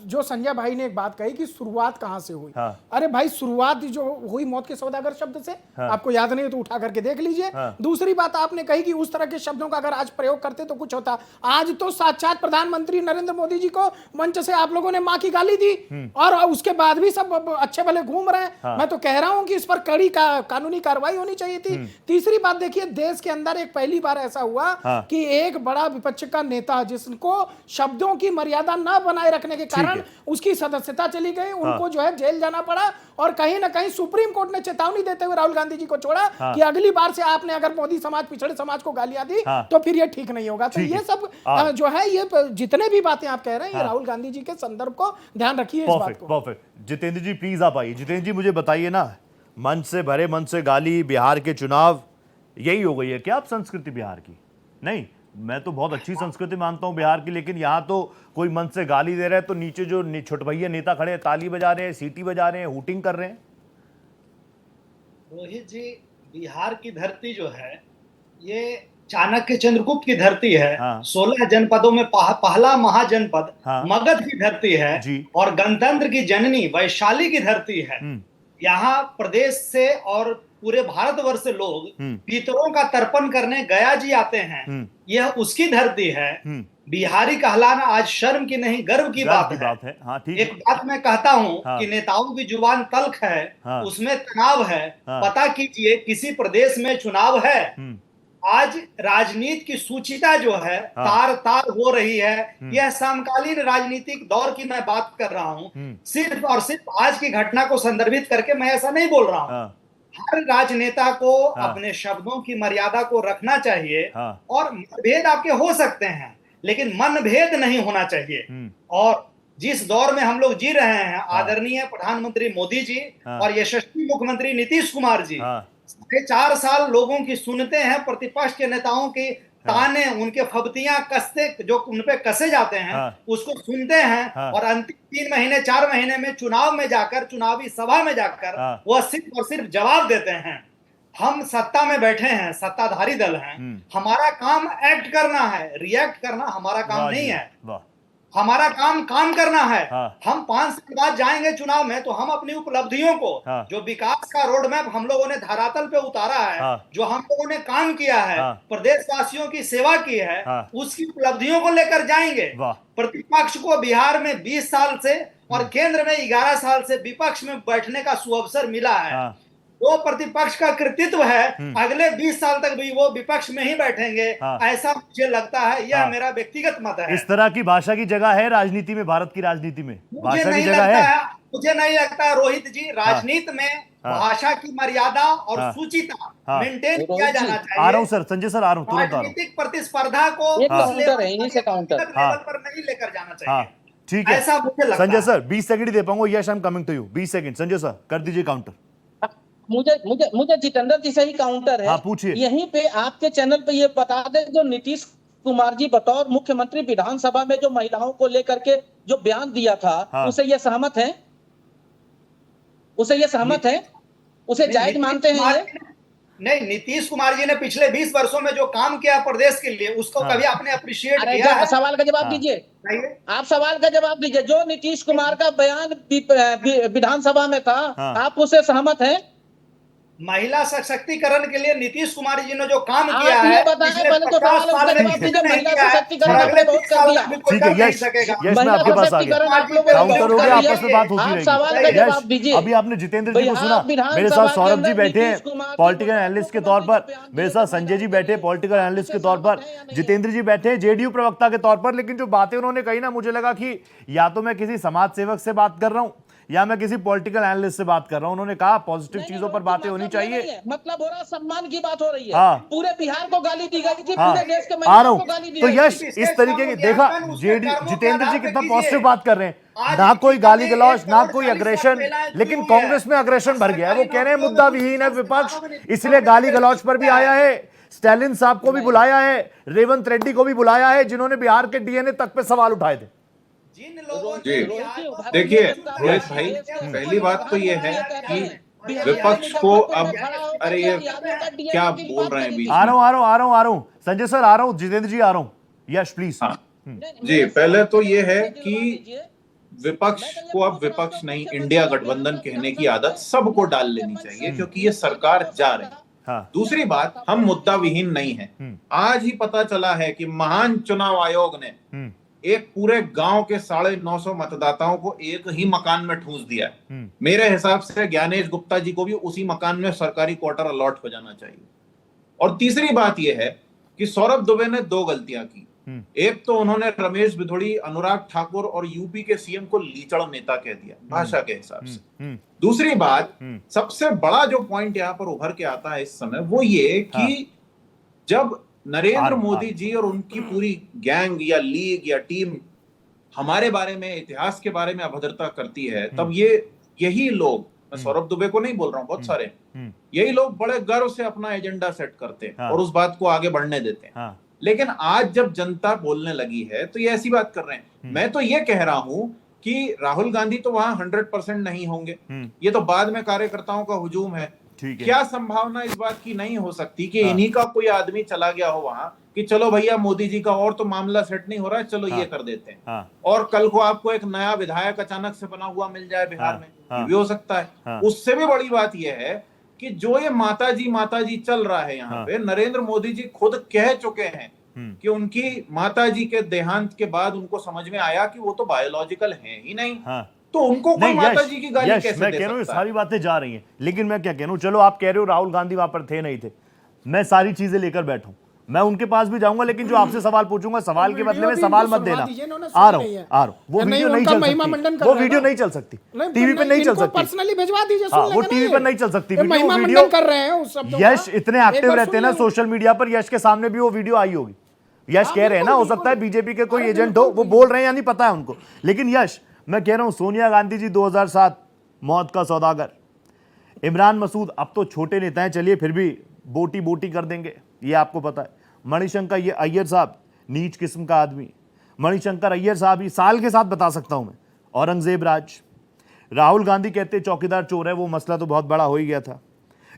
जो संजय भाई ने एक बात कही कि शुरुआत कहां से हुई, हाँ। अरे भाई शुरुआत जो हुई मौत के सौदागर शब्द से, हाँ। आपको याद नहीं है तो उठा करके देख लीजिए। हाँ। दूसरी बात आपने कही कि उस तरह के शब्दों का अगर आज प्रयोग करते तो कुछ होता, आज तो साक्षात प्रधानमंत्री नरेंद्र मोदी जी को मंच से आप लोगों ने मां की गाली दी, और उसके बाद भी सब अच्छे भले घूम रहे हैं। हाँ। मैं तो कह रहा हूं कि इस पर कड़ी कानूनी कार्रवाई होनी चाहिए थी। तीसरी बात देखिए, देश के अंदर एक पहली बार ऐसा हुआ कि एक बड़ा विपक्ष का नेता जिसको शब्दों की मर्यादा ना बनाए रखने के कारण उसकी सदस्यता चली गई, उनको जो है जेल जाना पड़ा, और कहीं ना कहीं सुप्रीम कोर्ट ने चेतावनी देते हुए राहुल गांधी जी को छोड़ा कि अगली बार से आपने अगर मोदी समाज पिछड़े समाज को गालियां दी तो फिर ये ठीक नहीं होगा। तो ये सब जो है, ये जितने भी बातें आप कह रहे हैं, ये राहुल गांधी जी के संदर्भ को ध्यान रखिए इस बात को। परफेक्ट। जितेंद्र जी प्लीज आप आइए। जितेंद्र जी मुझे बताइए ना, मन से भरे मन से गाली, बिहार के चुनाव, यही हो गई है क्या अब संस्कृति बिहार की? नहीं, मैं तो बहुत अच्छी संस्कृति मानता हूं बिहार की, लेकिन यहाँ तो कोई मन से गाली दे रहा है तो नीचे जो छोटभैया नेता खड़े हैं ताली बजा रहे हैं, सीटी बजा रहे हैं, हूटिंग कर रहे हैं। रोहित जी, बिहार की धरती जो है ये चाणक्य चंद्रगुप्त की धरती है। हाँ। 16 जनपदों में पहला महाजनपद हाँ। मगध की धरती है जी। और गणतंत्र की जननी वैशाली की धरती है। यहाँ प्रदेश से और पूरे भारतवर्ष से लोग पितरों का तर्पण करने गया जी आते हैं, यह उसकी धरती है। बिहारी कहलाना आज शर्म की नहीं गर्व की बात है। हाँ, ठीक। एक बात मैं कहता हूँ हाँ। कि नेताओं की जुबान तल्ख है, हाँ। उसमें तनाव है। हाँ। पता कीजिए किसी प्रदेश में चुनाव है, आज राजनीति की सूचिता जो है तार तार हो रही है। यह समकालीन राजनीतिक दौर की मैं बात कर रहा हूँ, सिर्फ और सिर्फ आज की घटना को संदर्भित करके मैं ऐसा नहीं बोल रहा हूँ। हर राजनेता को अपने शब्दों की मर्यादा को रखना चाहिए, और मतभेद आपके हो सकते हैं लेकिन मनभेद नहीं होना चाहिए। और जिस दौर में हम लोग जी रहे हैं, आदरणीय प्रधानमंत्री मोदी जी और यशस्वी मुख्यमंत्री नीतीश कुमार जी 4.5 साल लोगों की सुनते हैं, प्रतिपक्ष के नेताओं की ताने, उनके फबतियां कसते जो उन पे कसे जाते हैं, उसको सुनते हैं, और अंतिम 3 महीने 4 महीने में चुनाव में जाकर, चुनावी सभा में जाकर वह सिर्फ और सिर्फ जवाब देते हैं। हम सत्ता में बैठे हैं, सत्ताधारी दल हैं, हमारा काम एक्ट करना है, रिएक्ट करना हमारा काम नहीं है। हमारा काम करना है। हाँ। हम 5 साल बाद जाएंगे चुनाव में तो हम अपनी उपलब्धियों को, हाँ। जो विकास का रोड मैप हम लोगों ने धरातल पे उतारा है, हाँ। जो हम लोगों ने काम किया है, हाँ। प्रदेशवासियों की सेवा की है, हाँ। उसकी उपलब्धियों को लेकर जाएंगे। वाह। प्रतिपक्ष को बिहार में 20 साल से और केंद्र में 11 साल से विपक्ष में बैठने का सुअवसर मिला है। हाँ। वो प्रतिपक्ष का कृतित्व है, अगले 20 साल तक भी वो विपक्ष में ही बैठेंगे। हाँ। ऐसा मुझे लगता है, यह हाँ। मेरा व्यक्तिगत मत है। इस तरह की भाषा की जगह है राजनीति में, भारत की राजनीति में मुझे भाषा की नहीं जगह लगता है? है, मुझे नहीं लगता है रोहित जी, राजनीति में हाँ। भाषा की मर्यादा और हाँ। सूचिता हाँ। मेंटेन किया जाना आ चाहिए। रहा हूँ सर, संजय सर आ रहा हूँ, तुरंत आ रहा हूँ। राजनीतिक प्रतिस्पर्धा को एक उस काउंटर लेवल है, इन्हीं से काउंटर। लेवल पर नहीं लेकर जाना चाहिए। हाँ ठीक है, ऐसा मुझे लगता संजय है। सर 20 सेकंड ही दे पाऊंगा। Yes I am coming to you, 20 second. Sanjay sir कर दीजिए काउंटर। मुझे जितेंद्र जी से ही काउंटर है। हाँ, पूछिए। यहीं पे आपके चैनल पे ये बता दे, जो नीतीश कुमार जी बतौर मुख्यमंत्री विधानसभा में जो महिलाओं को लेकर के जो बयान दिया था, हाँ। उसे ये सहमत है? उसे जायज मानते हैं ये? नहीं, नीतीश कुमार जी ने पिछले 20 वर्षों में जो काम किया प्रदेश के लिए, उसको हाँ। कभी आपने अप्रिशिएट अरे किया है? सवाल का जवाब दीजिए। नहीं। आप सवाल का जवाब दीजिए। जो नीतीश कुमार का बयान विधानसभा में था, हाँ। आप उसे सहमत हैं? महिला सशक्तिकरण के लिए नीतीश कुमार जी ने जो काम आप किया ये है, बताएं, पिछले पहले तो 50 सवाल साल उसका में जवाब किसी दीजिए। ने नहीं महिला किया है, सशक्तिकरण और आपने अगले बहुत 30 कर साल दिया। तक भी कोई ठीक है, कर नहीं यस सकेगा। यस मैं महिला आपके पास आ गया। सशक्तिकरण आप लोगों ने काउंटर बहुत हो कर गया, दिया आपस में है। बात होती आप रहेगी। सवाल का जवाब दीजिए। अभी आपने जितेंद्र जी को बिहार सुना, विधानसभा मेरे साथ के सौरभ जी अंदर बैठे हैं नीतीश कुमार की पॉलिटिकल एनालिस्ट के तौर पर, मेरे साथ संजय जी बैठे पॉलिटिकल एनालिस्ट के तौर पर, जितेंद्र जी बैठे हैं जेडीयू प्रवक्ता के तौर पर। लेकिन जो बातें उन्होंने कही ना, मुझे लगा कि या तो मैं किसी समाज सेवक से बात कर रहा हूं या मैं किसी पॉलिटिकल एनालिस्ट से बात कर रहा हूं। उन्होंने कहा पॉजिटिव चीजों पर बातें होनी चाहिए। मतलब हो रहा, सम्मान की बात हो रही है। हाँ। पूरे बिहार को गाली दी गई थी, हाँ, पूरे देश के आ रहा महिलाओं को गाली हूं। दी तो गई यश थी। इस तरीके की देखा, जेडी जितेंद्र जी कितना पॉजिटिव बात कर रहे हैं, ना कोई गाली गलौज, ना कोई अग्रेशन। लेकिन कांग्रेस में अग्रेशन भर गया है। वो कह रहे हैं मुद्दा विहीन है विपक्ष, इसलिए गाली गलौज पर भी आया है। स्टालिन साहब को भी बुलाया है, रेवंत रेड्डी को भी बुलाया है, जिन्होंने बिहार के डीएनए तक पे सवाल उठाए थे। जिन लोगों जी, ने देखिए रोहित भाई, पहली बात तो ये है कि विपक्ष को अब, अरे ये क्या बोल रहे हैं बीच आ में? रहा हूं संजय सर, आ रहा हूं जितेंद्र जी, आ रहा हूं। यश प्लीज। हाँ जी, पहले तो ये है कि विपक्ष को अब विपक्ष नहीं, इंडिया गठबंधन कहने की आदत सबको डाल लेनी चाहिए, क्योंकि ये सरकार जा रही है। हाँ। दूसरी बात, हम मुद्दा विहीन नहीं है। आज ही पता चला है कि महान चुनाव आयोग ने एक पूरे गांव के 950 मतदाताओं को एक ही मकान में ठूंस दिया है। मेरे हिसाब से ज्ञानेश गुप्ता जी को भी उसी मकान में सरकारी क्वार्टर अलॉट हो जाना चाहिए। और तीसरी बात यह है कि सौरभ दुबे ने 2 गलतियां की। एक तो उन्होंने रमेश बिधोड़ी, अनुराग ठाकुर और यूपी के सीएम को लीचड़ नेता कह दिया भाषा के हिसाब से। दूसरी बात, सबसे बड़ा जो पॉइंट यहां पर उभर के आता है इस समय, वो ये कि जब नरेंद्र मोदी जी और उनकी पूरी गैंग या लीग या टीम हमारे बारे में, इतिहास के बारे में अभद्रता करती है, तब यही लोग, मैं सौरभ दुबे को नहीं बोल रहा हूं, बहुत सारे यही लोग बड़े गर्व से अपना एजेंडा सेट करते हैं और उस बात को आगे बढ़ने देते हैं। लेकिन आज जब जनता बोलने लगी है तो ये ऐसी बात कर रहे हैं। मैं तो ये कह रहा हूं कि राहुल गांधी तो वहां 100% नहीं होंगे, ये तो बाद में कार्यकर्ताओं का हुजूम है। क्या संभावना इस बात की नहीं हो सकती कि इन्हीं का कोई आदमी चला गया हो वहां कि चलो भैया मोदी जी का और तो मामला सेट नहीं हो रहा है, चलो ये कर देते हैं, और कल को आपको एक नया विधायक अचानक से बना हुआ मिल जाए बिहार में, ये भी हो सकता है। उससे भी बड़ी बात यह है कि जो ये माता जी चल रहा है यहाँ पे, नरेंद्र मोदी जी खुद कह चुके हैं कि उनकी माता जी के देहांत के बाद उनको समझ में आया कि वो तो बायोलॉजिकल है ही नहीं। तो उनको कोई माता जी की गाली कैसे मैं दे कह रहा हूँ सकता है? सारी बातें जा रही हैं, लेकिन मैं क्या कह रहा हूँ, चलो आप कह रहे हो राहुल गांधी वहां पर थे नहीं थे, मैं सारी चीजें लेकर बैठूं, मैं उनके पास भी जाऊंगा, लेकिन जो आपसे सवाल पूछूंगा सवाल के बदले में सवाल मत देना। आ रहा हूँ, वो वीडियो नहीं चल सकती, वो वीडियो नहीं चल सकती, टीवी पे नहीं चल सकती, पर्सनली भिजवा दीजिए, वो टीवी पर नहीं चल सकती महिमा मंडन कर रहे हैं उस शब्दों का। यश इतने एक्टिव रहते हैं ना सोशल मीडिया पर, यश के सामने भी वो वीडियो आई होगी। यश कह रहे हैं ना, हो सकता है बीजेपी के कोई एजेंट हो, वो बोल रहे हैं या नहीं पता है उनको, लेकिन यश मैं कह रहा हूं सोनिया गांधी जी 2007 मौत का सौदागर, इमरान मसूद अब तो छोटे नेता हैं, चलिए फिर भी बोटी कर देंगे, ये आपको पता है। मणिशंकर ये अय्यर साहब नीच किस्म का आदमी, मणिशंकर अय्यर साहब ही साल के साथ बता सकता हूं मैं। औरंगजेब राज, राहुल गांधी कहते चौकीदार चोर है, वो मसला तो बहुत बड़ा हो ही गया था।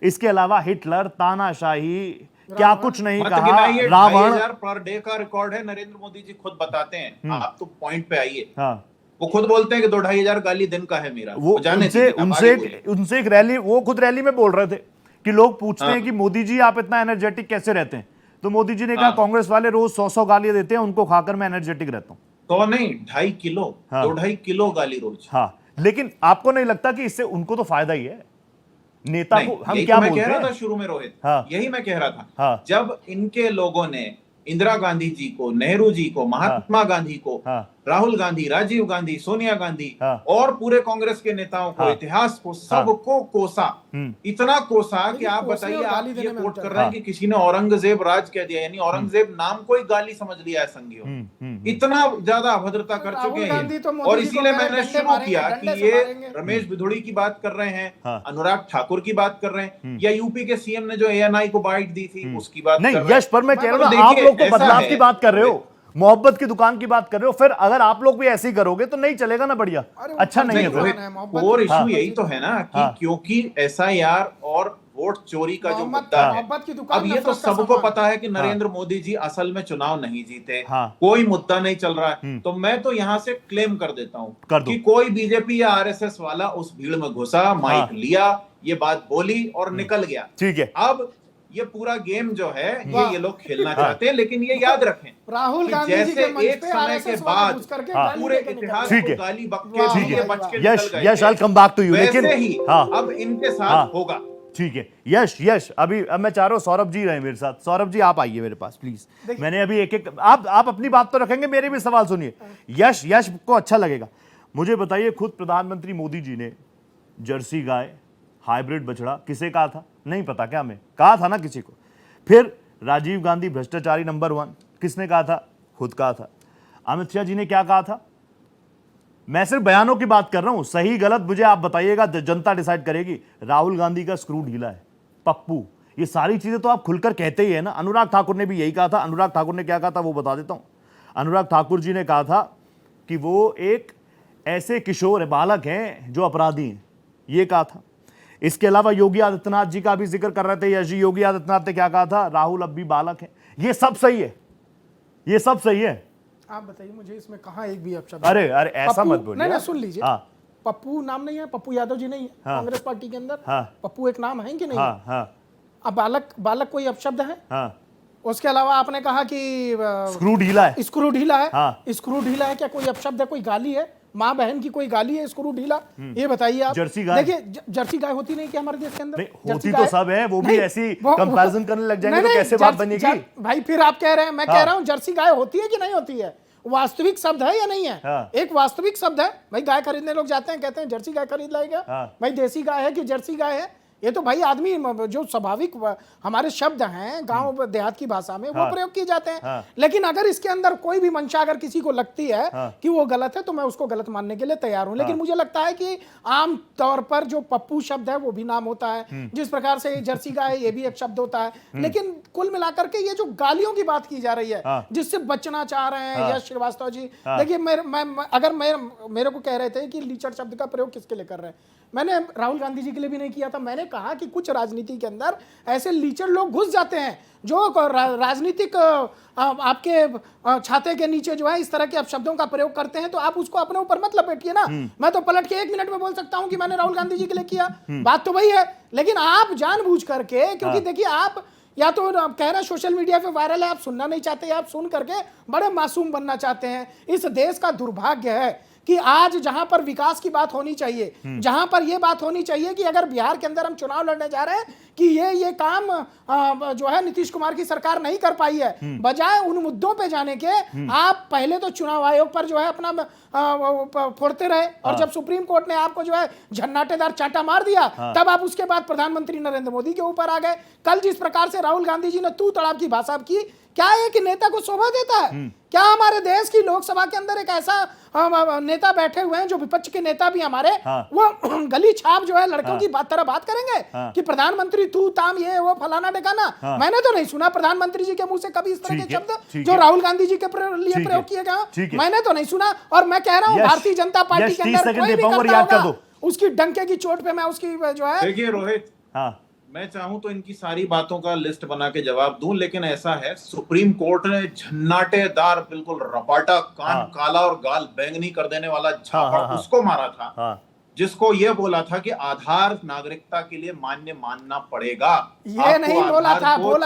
इसके अलावा हिटलर, तानाशाही, क्या कुछ नहीं मत कहा। गिनाइए, रावण 2,500 पर डे का रिकॉर्ड है, नरेंद्र मोदी जी खुद बताते हैं। आप तो पॉइंट पे आइए। हाँ, वो खुद बोलते हैं कि 2,500 गाली दिन का है मेरा। वो जाने उनसे दीजिए, आप आगे बोलिए। उनसे एक रैली, वो खुद रैली में बोल रहे थे कि लोग पूछते हैं कि मोदी जी आप इतना एनर्जेटिक कैसे रहते हैं, तो मोदी जी ने कहा कांग्रेस वाले रोज 100 गालियां देते हैं, उनको खाकर मैं एनर्जेटिक रहता हूं। तो नहीं, 2.5 किलो, 2.5 किलो गाली रोज। हाँ, लेकिन आपको नहीं लगता कि इससे उनको तो फायदा ही है? नेता को हम क्या मैं बोलते कह रहा हैं? था शुरू में रोहित, हाँ। यही मैं कह रहा था। हाँ। जब इनके लोगों ने इंदिरा गांधी जी को, नेहरू जी को, महात्मा गांधी को, राहुल गांधी, राजीव गांधी, सोनिया गांधी और पूरे कांग्रेस के नेताओं को, इतिहास को, सबको कोसा, इतना कोसा कि आप बताइए, आप ये कोट कर रहे हैं कि किसी ने औरंगजेब राज कह दिया, यानी औरंगजेब नाम को ही गाली समझ लिया है संघियों। इतना ज्यादा अभद्रता कर चुके हैं। और इसीलिए मैंने शुरू किया कि ये रमेश बिधुड़ी की बात कर रहे हैं, अनुराग ठाकुर की बात कर रहे हैं, या यूपी के सीएम ने जो ANI को बाइट दी थी उसकी बात नहीं, कर रहे हैं। यश, पर मैं कह रहा हूं आप लोग तो बदलाव की बात कर रहे हो, मोहब्बत की दुकान की बात कर रहे हो, फिर अगर आप लोग भी ऐसे ही करोगे तो नहीं चलेगा ना, बढ़िया अच्छा नहीं है। और इशू यही तो है ना कि क्योंकि SIR और वोट चोरी का जो मुद्दा है, अब ये तो सबको पता है कि नरेंद्र मोदी जी असल में चुनाव नहीं जीते, कोई मुद्दा नहीं चल रहा है। तो मैं तो यहां से क्लेम कर देता हूं कि कोई बीजेपी या RSS वाला उस भीड़ में घुसा, माइक लिया, ये बात बोली और निकल गया। ठीक है, अब ये पूरा गेम जो है ये लोग खेलना चाहते हैं, लेकिन ये याद रखें राहुल गांधी जी जैसे के मंच एक पे समय के RSS बाद पूरे इतिहास ठीक को है। गाली बक्के दिए, बच के निकल गए यश, I'll come back to you, वैसे लेकिन ही अब इनके साथ होगा। ठीक है यश, अभी अब मैं चाह रहा हूँ सौरभ जी रहे मेरे साथ। सौरभ जी आप आइए मेरे पास प्लीज। मैंने अभी एक आप अपनी बात तो रखेंगे, मेरे भी सवाल सुनिए। यश को अच्छा लगेगा। मुझे बताइए, खुद प्रधानमंत्री मोदी जी ने जर्सी गाय, हाइब्रिड बछड़ा किसे कहा था? नहीं पता क्या? मैं कहा था ना किसी को। फिर राजीव गांधी भ्रष्टाचारी नंबर 1 किसने कहा था? खुद कहा था। अमित शाह जी ने क्या कहा था? मैं सिर्फ बयानों की बात कर रहा हूं, सही गलत मुझे आप बताइएगा, जनता डिसाइड करेगी। राहुल गांधी का स्क्रू ढीला है, पप्पू, ये सारी चीजें तो आप खुलकर कहते ही है ना। अनुराग ठाकुर ने भी यही कहा था। अनुराग ठाकुर ने क्या कहा था वो बता देता हूं। अनुराग ठाकुर जी ने कहा था कि वो एक ऐसे किशोर बालक हैं जो अपराधी हैं, ये कहा था। इसके अलावा योगी आदित्यनाथ जी का भी जिक्र कर रहे थे यश जी। योगी आदित्यनाथ ने क्या कहा था? राहुल अब भी बालक है। ये सब सही है, ये सब सही है। आप बताइए मुझे इसमें कहाँ एक भी अपशब्द? अरे ऐसा मत बोलिए। नहीं, सुन लीजिए। पप्पू नाम नहीं है, पप्पू यादव जी नहीं है कांग्रेस पार्टी के अंदर। पप्पू एक नाम है कि नहीं? अब बालक कोई अपशब्द है? उसके अलावा आपने कहा कि स्क्रू ढीला है। स्क्रू ढीला है। स्क्रू ढीला है क्या कोई अपशब्द है? कोई गाली है? माँ बहन की कोई गाली है स्क्रू ढीला? ये बताइए आप। जर्सी गाय, देखिए जर्सी गाय होती नहीं क्या हमारे देश के अंदर? होती तो सब है, वो भी ऐसी कंपैरिजन करने लग जाएंगे तो कैसे बात बनेगी? भाई फिर आप कह रहे हैं, मैं कह रहा हूँ जर्सी गाय होती है कि नहीं होती है? वास्तविक शब्द है या नहीं है? एक वास्तविक शब्द है भाई। गाय खरीदने लोग जाते हैं, कहते हैं जर्सी गाय खरीद लाएगा। भाई देसी गाय है कि जर्सी गाय है? ये तो भाई आदमी जो स्वाभाविक हमारे शब्द हैं गांव देहात की भाषा में वो प्रयोग किए जाते हैं। लेकिन अगर इसके अंदर कोई भी मंशा अगर किसी को लगती है कि वो गलत है तो मैं उसको गलत मानने के लिए तैयार हूं। लेकिन मुझे लगता है कि आम तौर पर जो पप्पू शब्द है वो भी नाम होता है, जिस प्रकार से जर्सी गाय ये भी एक शब्द होता है। लेकिन कुल मिलाकर के ये जो गालियों की बात की जा रही है जिससे बचना चाह रहे हैं यश श्रीवास्तव जी, देखिए मेरे को कह रहे थे कि लीचड़ शब्द का प्रयोग किसके लिए कर रहे हैं, मैंने राहुल गांधी जी के लिए भी नहीं किया था। मैंने कहा कि कुछ राजनीति के अंदर ऐसे लीचड़ लोग घुस जाते हैं जो राजनीतिक आपके छाते के नीचे जो है इस तरह के अपशब्दों का प्रयोग करते हैं, तो आप उसको अपने ऊपर मत लपेटिए ना। मैं तो पलट के 1 मिनट में बोल सकता हूं कि मैंने राहुल गांधी जी के लिए किया, बात तो वही है। लेकिन आप जानबूझ करके, क्योंकि देखिए आप या तो कह रहे सोशल मीडिया पे वायरल है, आप सुनना नहीं चाहते, आप सुन करके बड़े मासूम बनना चाहते हैं। इस देश का दुर्भाग्य है कि आज जहां पर विकास की बात होनी चाहिए, जहां पर यह बात होनी चाहिए कि अगर बिहार के अंदर हम चुनाव लड़ने जा रहे हैं कि ये काम जो है नीतीश कुमार की सरकार नहीं कर पाई है, बजाय उन मुद्दों पे जाने के आप पहले तो चुनाव आयोग पर जो है अपना फोड़ते रहे, और जब सुप्रीम कोर्ट ने आपको जो है झन्नाटेदार चांटा मार दिया तब आप उसके बाद प्रधानमंत्री नरेंद्र मोदी के ऊपर आ गए। कल जिस प्रकार से राहुल गांधी जी ने तू तड़ाप की भाषा की, क्या एक नेता को शोभा देता है? क्या हमारे देश की लोकसभा के अंदर एक ऐसा नेता बैठे हुए हैं जो विपक्ष के नेता भी हमारे वो गली छाप जो है लड़कों की तरह बात करेंगे कि प्रधानमंत्री तू ताम ये वो फलाना ढिकाना? मैंने तो नहीं सुना प्रधानमंत्री जी के मुंह से कभी इस तरह के शब्द जो राहुल गांधी जी के लिए प्रयोग किए गए, मैंने तो नहीं सुना। और मैं कह रहा हूँ भारतीय जनता पार्टी के अंदर कोई भी करता होगा उसकी डंके की चोट पे मैं उसकी जो है। देखिए रोहित, मैं चाहूं तो इनकी सारी बातों का लिस्ट बना के जवाब दूं, लेकिन ऐसा है, सुप्रीम कोर्ट ने झन्नाटेदार, बिल्कुल रपाटा, कान काला और गाल बैंगनी कर देने वाला झापड़ उसको मारा था जिसको ये बोला था कि आधार नागरिकता के लिए मान्य मानना पड़ेगा। ये नहीं बोला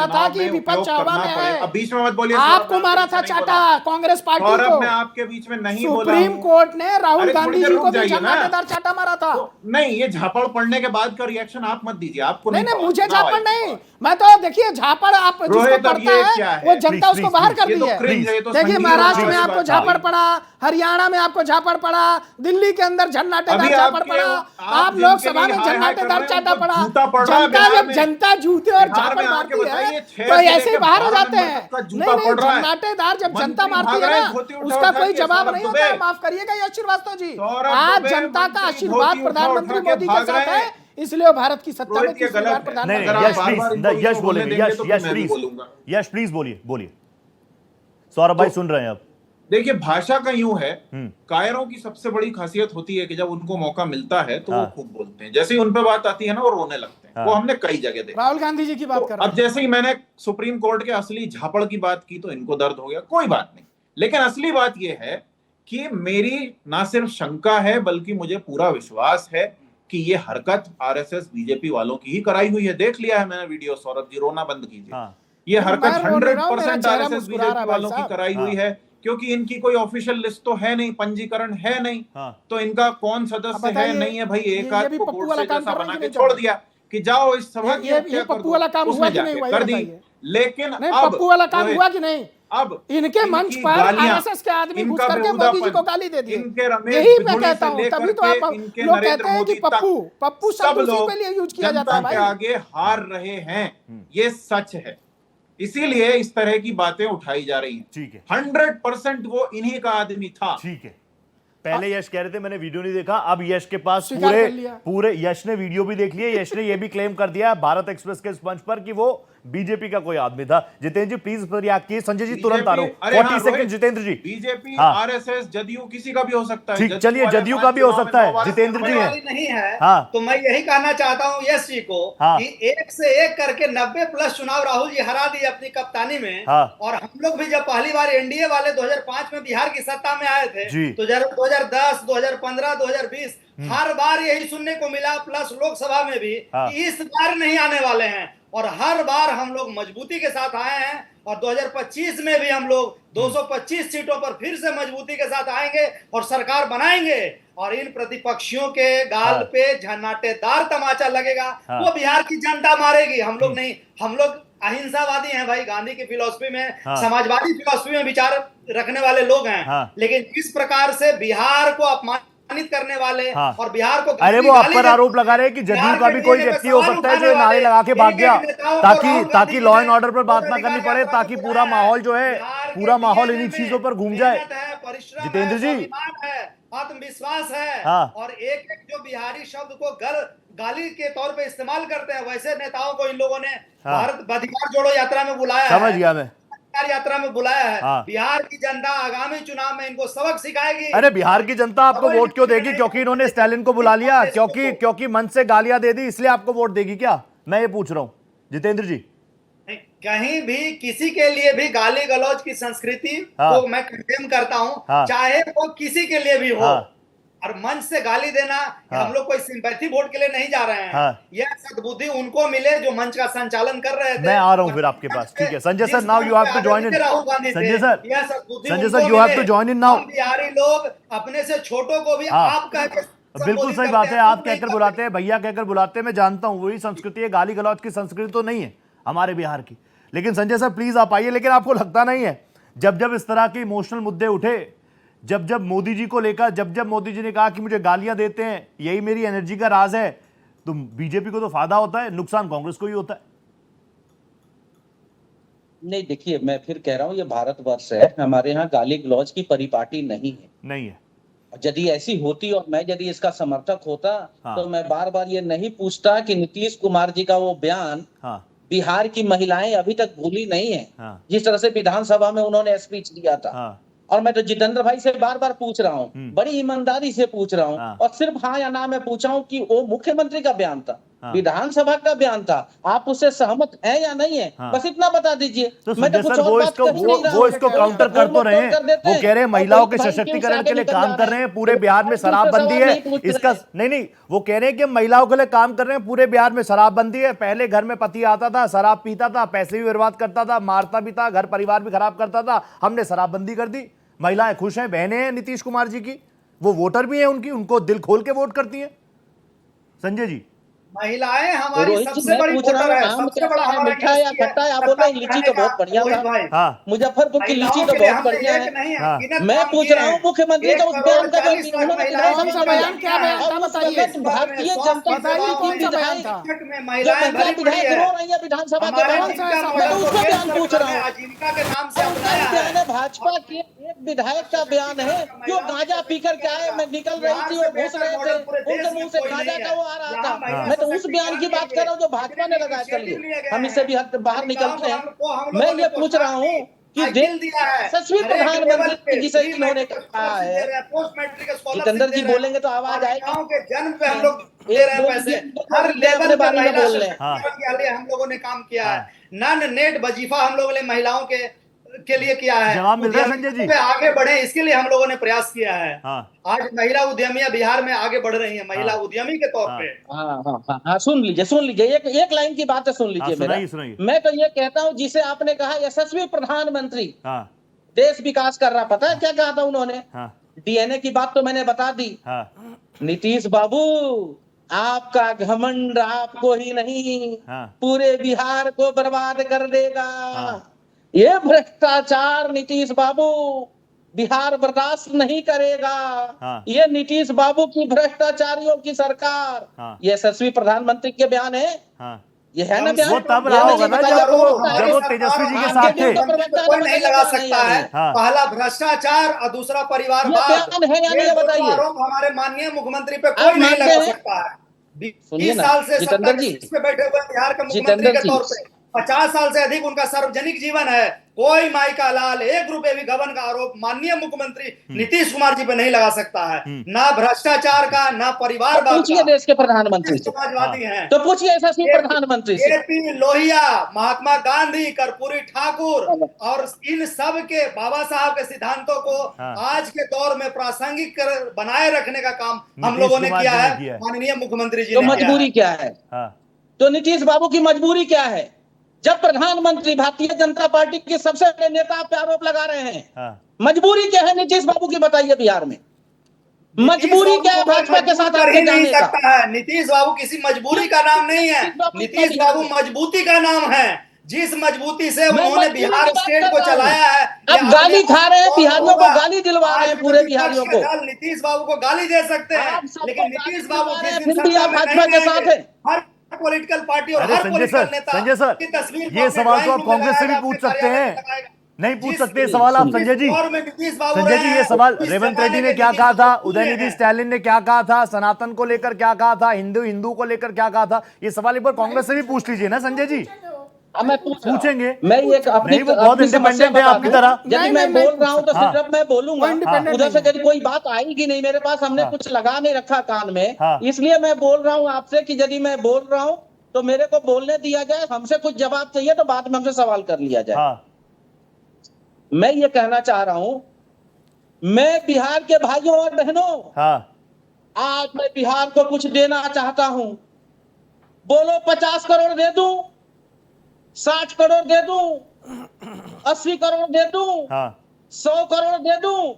था कि विपक्ष हवा में है। अब बीच में मत बोलिए, आपको मारा था चाटा कांग्रेस पार्टी को। मैं आपके बीच में नहीं बोला। सुप्रीम कोर्ट ने राहुल गांधी जी को भी झन्नाटेदार चाटा मारा था। नहीं, ये झापड़ पढ़ने के बाद का रिएक्शन आप मत दीजिए, आपको नहीं, मुझे झापड़ नहीं, मैं तो देखिए झापड़ आप जिसको पड़ता है वो जनता उसको बाहर कर दी है। देखिए महाराष्ट्र में आपको झापड़ पड़ा, हरियाणा में आपको झापड़ पड़ा, दिल्ली के अंदर झन्नाटेदार झापड़ पड़ा, आप लोकसभा में झन्नाटेदार चाटा पड़ा। जनता जब जनता जूते और झापड़ मारती है तो ऐसे ही बाहर हो जाते हैं। नहीं, झन्नाटेदार जब जनता मारती है ना उसका कोई जवाब नहीं होता है। माफ करिएगा यश श्रीवास्तव जी, आज जनता का आशीर्वाद प्रधानमंत्री मोदी के साथ है, इसलिए वो भारत की सत्ता में तीसरी बार प्रधानमंत्री। यश बोलेंगे, यश प्लीज बोलिए। सौरभ भाई सुन रहे हैं आप। देखिए, भाषा का यूं है, कायरों की सबसे बड़ी खासियत होती है कि जब उनको मौका मिलता है तो वो खूब बोलते हैं, जैसे ही उन पे बात आती है ना वो रोने लगते हैं। वो हमने कई जगह देखा। राहुल गांधी जी की बात कर रहे हैं। अब जैसे ही मैंने सुप्रीम कोर्ट के असली झापड़ की बात की तो इनको दर्द हो गया, कोई बात नहीं। लेकिन असली बात यह है कि मेरी ना सिर्फ शंका है बल्कि मुझे पूरा विश्वास है कि ये हरकत आरएसएस बीजेपी वालों की ही कराई हुई है। देख लिया है मैंने वीडियो, सौरभ जी रोना बंद कीजिए। ये हरकत 100% आरएसएस बीजेपी वालों की कराई हुई है, क्योंकि इनकी कोई ऑफिशियल लिस्ट तो है नहीं, पंजीकरण है नहीं, तो इनका कौन सदस्य है नहीं है भाई, एक आध को कोर्ट से जैसा बना के छोड़ दिया कि जाओ इस सभा की हत्या कर दो, उसने जाके कर दी। लेकिन पप्पू वाला काम हुआ कि नहीं? अब इनके मंच पर आरएसएस के आदमी घुस करके मोदी जी को गाली दे दी। यही मैं कहता हूं, तभी तो आप लोग कहते हैं कि पप्पू सब लोग के लिए यूज किया जाता है भाई। आगे हार रहे हैं, ये सच है, इसीलिए इस तरह की बातें उठाई जा रही हैं। ठीक है, 100% वो इन्हीं का आदमी था। ठीक है, पहले यश कह रहे थे मैंने वीडियो नहीं देखा, अब यश के पास पूरे यश ने वीडियो भी देख लिया। यश ने यह भी क्लेम कर दिया भारत एक्सप्रेस के मंच पर कि वो बीजेपी का कोई आदमी था। जितेंद्र जी प्लीज रिएक्ट कीजिए। संजय जी तुरंत आ रहा हूं, 40 सेकंड। जितेंद्र जी, बीजेपी आरएसएस जदयू किसी का भी हो सकता है। ठीक, चलिए जदयू का भी हो सकता है। जितेंद्र जी नहीं है तो मैं यही कहना चाहता हूं यश जी को कि एक से एक करके 90+ चुनाव राहुल जी हरा दिए अपनी कप्तानी में। और हम लोग भी जब पहली बार एनडीए वाले 2005 में बिहार की सत्ता में आए थे तो 2010, 2015, 2020 हर बार यही सुनने को मिला, प्लस लोकसभा में भी, इस बार नहीं आने वाले हैं। और हर बार हम लोग मजबूती के साथ आए हैं और 2025 में भी हम लोग 225 सीटों पर फिर से मजबूती के साथ आएंगे और सरकार बनाएंगे। और इन प्रतिपक्षियों के गाल पे झन्नाटेदार तमाचा लगेगा, वो बिहार की जनता मारेगी। हम लोग नहीं, हम लोग अहिंसावादी हैं भाई, गांधी की फिलॉसफी में, समाजवादी फिलॉसफी में विचार रखने वाले लोग हैं। लेकिन जिस प्रकार से बिहार को अपमानित करने वाले और बिहार को, अरे वो आप पर आरोप लगा रहे हैं कि जदयू का भी कोई व्यक्ति हो सकता है जो नारे लगा के भाग गया ताकि लॉ एंड ऑर्डर पर बात ना करनी पड़े, ताकि पूरा माहौल जो है, पूरा माहौल इन्हीं चीजों पर घूम जाए। जितेंद्र जी, आत्मविश्वास है और एक एक जो बिहारी शब्द को गाली के तौर पे इस्तेमाल करते हैं, वैसे नेताओं को इन लोगों ने भारत अधिकार जोड़ो यात्रा में बुलाया है। समझ गया मैं, यात्रा में बुलाया है। बिहार की जनता आगामी चुनाव में इनको सबक सिखाएगी। अरे बिहार की जनता आपको वोट क्यों देगी? क्योंकि इन्होंने स्टालिन को बुला लिया, क्योंकि मन से गालियां दे दी, इसलिए आपको वोट देगी क्या? मैं ये पूछ रहा हूं जितेंद्र जी। कहीं भी किसी के लिए भी गाली गलौज की संस्कृति को मैं कंडेम करता हूं, चाहे वो किसी के लिए भी हो। और मंच से गाली देना, हम लोग कोई सिंपैथी वोट के लिए नहीं जा रहे हैं। यह सद्बुद्धि उनको मिले जो मंच का संचालन कर रहे थे। मैं आ रहा हूं फिर आपके पास, ठीक है। Sanjay sir, now you have to join in. Sanjay sir you have to join in now. Bihari लोग अपने से छोटों को भी आप कहकर, बिल्कुल सही बात है, आप कहकर बुलाते हैं, भैया कहकर बुलाते हैं, मैं जानता हूं वही संस्कृति है। गाली गलौज की संस्कृति तो नहीं है हमारे बिहार की। लेकिन संजय सर प्लीज आप आइए। लेकिन आपको लगता नहीं है जब इस तरह के इमोशनल मुद्दे उठे, जब मोदी जी को लेकर, जब मोदी जी ने कहा कि मुझे गालियां देते हैं, यही मेरी एनर्जी का राज है, तो बीजेपी को तो फायदा होता है, नुकसान कांग्रेस को ही होता है। नहीं, देखिए मैं फिर कह रहा हूं, ये भारतवर्ष है, हमारे यहाँ गाली गलौज की परिपाटी नहीं है। यदि ऐसी होती और मैं यदि इसका समर्थक होता तो मैं बार बार ये नहीं पूछता कि नीतीश कुमार जी का वो बयान बिहार की महिलाएं अभी तक भूली नहीं है, जिस तरह से विधानसभा में उन्होंने स्पीच दिया था। और मैं तो जितेंद्र भाई से बार बार पूछ रहा हूँ, बड़ी ईमानदारी से पूछ रहा हूँ, और सिर्फ हाँ या ना मैं पूछा हूँ कि वो मुख्यमंत्री का बयान था, विधानसभा का बयान था, आप उससे सहमत हैं या नहीं है, बस इतना बता दीजिए। तो मैं तो संजय कुछ सर और बात कर ही नहीं रहा वो हूं। इसको काउंटर कर तो रहे हैं, वो कह रहे हैं महिलाओं के सशक्तिकरण के लिए काम कर रहे हैं, पूरे बिहार में शराबबंदी है इसका नहीं, वो कह रहे हैं कि महिलाओं के लिए काम कर रहे हैं, पूरे बिहार में शराबबंदी है, पहले घर में पति आता था, शराब पीता था, पैसे भी बर्बाद करता था, मारता भी था, घर परिवार भी खराब करता था, हमने शराबबंदी कर दी, महिलाएं खुश हैं, बहनें हैं नीतीश कुमार जी की, वो वोटर भी हैं उनकी, उनको दिल खोल के वोट करती हैं। संजय जी, महिलाएं हमारी रोहित जी, सबसे मैं बड़ी पूछ रहा वोटर हूँ, है, आम सबसे कैसा बड़ा है, हमारा मीठा या खट्टा है? आप बोल रहे हैं लीची तो बहुत बढ़िया था, हाँ मुजफ्फरपुर की लीची तो बहुत बढ़िया है। मैं पूछ रहा हूँ मुख्यमंत्री का उस बयान का जो उन्होंने कौन सा बयान, क्या बयान था बताइए। भारतीय जनता बताइए कौन सा बयान था। जो महिला विधायक रो रही है विधानसभा के बयान, मैं तो उसका बयान पूछ रहा हूँ। आजीविका के नाम से कौन सा बयान है? भाजपा के एक विधायक का बयान है जो गांजा पीकर के आए, मैं निकल रही थी और घुस रहे थे, उनके मुंह से गांजा का वो आ रहा था। मैं तो उस बयान की बात कर रहा हूँ जो भाजपा ने लगाया। चलिए हम इससे भी बाहर निकलते हैं। मैं ये पूछ रहा हूँ कि यशस्वी प्रधानमंत्री जिसे इन्होंने कहा है, जितेंद्र जी बोलेंगे तो आवाज आएगी। के जन्म पे हम लोग दे रहे हैं पैसे, हर लेवल पे महिला सशक्तिकरण के लिए हम लोगों ने काम किया है। नन नेट वजीफा हम लोगों ने महिलाओं के लिए किया है। जवाब मिल रहा है संजय जी, आगे बढ़े इसके लिए हम लोगों ने प्रयास किया है। आज महिला उद्यमियां बिहार में आगे बढ़ रही हैं, महिला उद्यमी के तौर पे। हाँ, सुन लीजिए एक लाइन की बात है, सुन लीजिए मेरा। मैं तो ये कहता हूँ जिसे आपने कहा यशस्वी प्रधानमंत्री देश विकास कर रहा, पता है क्या कहा था उन्होंने? डीएनए की बात तो मैंने बता दी। नीतीश बाबू, आपका घमंड आपको ही नहीं पूरे बिहार को बर्बाद कर देगा। ये भ्रष्टाचार नीतीश बाबू बिहार बर्दाश्त नहीं करेगा। ये नीतीश बाबू की भ्रष्टाचारियों की सरकार, ये यशस्वी प्रधानमंत्री के बयान है। ये है ना बयान? वो तब रहा होगा ना जब वो तेजस्वी जी के साथ थे। कोई नहीं लगा सकता है। पहला भ्रष्टाचार और दूसरा परिवारवाद, ये बताइए हमारे माननीय मुख्यमंत्री पे कोई नहीं लगा सकता है। 20 साल से सत्ता पे बैठे हुए बिहार के मुख्यमंत्री के तौर पे 50 साल से अधिक उनका सार्वजनिक जीवन है। कोई माई का लाल, 1 रुपए भी गबन का आरोप माननीय मुख्यमंत्री नीतीश कुमार जी पे नहीं लगा सकता है। ना भ्रष्टाचार का, ना परिवारवाद का। पूछिए देश के प्रधानमंत्री से, समाजवादी हैं तो पूछिए यशस्वी प्रधानमंत्री से। जेपी लोहिया, महात्मा गांधी, कर्पूरी ठाकुर और इन सब के बाबा साहब के सिद्धांतों को आज के दौर में प्रासंगिक बनाए रखने का काम हम लोगों ने किया है। माननीय मुख्यमंत्री जी तो मजबूरी क्या है? तो नीतीश बाबू की मजबूरी क्या है जब प्रधानमंत्री भारतीय जनता पार्टी के सबसे बड़े नेता पे आरोप लगा रहे हैं? मजबूरी क्या है नीतीश बाबू की, बताइए बिहार में मजबूरी क्या है भाजपा के साथ ही नहीं सकता है। नीतीश बाबू किसी मजबूरी का नाम नहीं है, नीतीश बाबू मजबूती का नाम है। जिस मजबूती से उन्होंने बिहार स्टेट को चलाया है। अब गाली खा रहे हैं, बिहारियों को गाली दिलवा रहे हैं, पूरे बिहारियों को। नीतीश बाबू को गाली दे सकते हैं, लेकिन नीतीश बाबू फिर भी आप भाजपा के साथ है। हर पॉलिटिकल पार्टी और हर पॉलिटिकल नेता संजय सर, ये सवाल तो आप कांग्रेस से भी पूछ सकते हैं, नहीं पूछ सकते सवाल आप संजय जी। संजय जी, ये सवाल रेवंत रेड्डी ने क्या कहा था, उदयनिधि स्टैलिन ने क्या कहा था, सनातन को लेकर क्या कहा था, हिंदू को लेकर क्या कहा था, ये सवाल एक बार कांग्रेस से भी पूछ लीजिए ना संजय जी। मैं पूछेंगे, मैं एक अपनी वो बहुत इंडिपेंडेंट है आपकी तरह। यदि मैं बोल रहा हूँ तो फिर जब मैं बोलूंगा उधर से यदि कोई बात आएगी नहीं मेरे पास, हमने कुछ लगा नहीं रखा कान में, इसलिए मैं बोल रहा हूँ आपसे कि यदि मैं बोल रहा हूँ तो मेरे को बोलने दिया जाए। हमसे कुछ जवाब चाहिए तो बाद में हमसे सवाल कर लिया जाए। मैं ये कहना चाह रहा हूं, मैं बिहार के भाइयों और बहनों, आज मैं बिहार को कुछ देना चाहता हूं। बोलो 50 करोड़ दे दूं, 60 करोड़ दे दूं, 80 करोड़ दे दूं, 100 करोड़ दे दूं,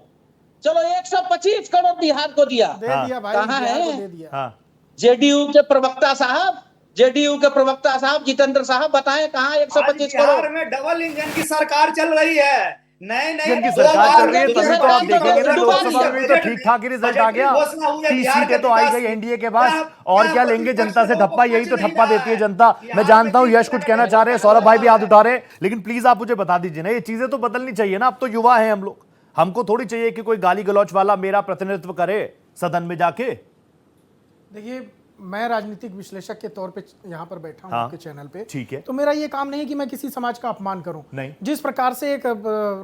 चलो 125 करोड़ बिहार को दिया। कहां है जेडीयू के प्रवक्ता साहब? जेडीयू के प्रवक्ता साहब जितेंद्र साहब बताएं कहां 125 करोड़? बिहार में डबल इंजन की सरकार चल रही है। नए सरकार चल रही है, तभी तो आप देखेंगे ना लोकसभा में तो ठीक ठाक ही रिजल्ट आ गया। 30 सीटें तो आई गई एनडीए के पास, और क्या लेंगे जनता से ठप्पा? यही तो ठप्पा देती है जनता। मैं जानता हूं यश कुछ कहना चाह रहे हैं, सौरभ भाई भी हाथ उठा रहे हैं, लेकिन प्लीज आप मुझे बता दीजिए ना, ये चीजें तो बदलनी चाहिए ना। अब तो युवा है हम लोग, हमको थोड़ी चाहिए कि कोई गाली गलौच वाला मेरा प्रतिनिधित्व करे सदन में जाके। देखिए मैं राजनीतिक विश्लेषक के तौर पे यहाँ पर बैठा हूँ हाँ, आपके चैनल पे, ठीक है। तो मेरा ये काम नहीं है कि मैं किसी समाज का अपमान करूं। नहीं। जिस प्रकार से एक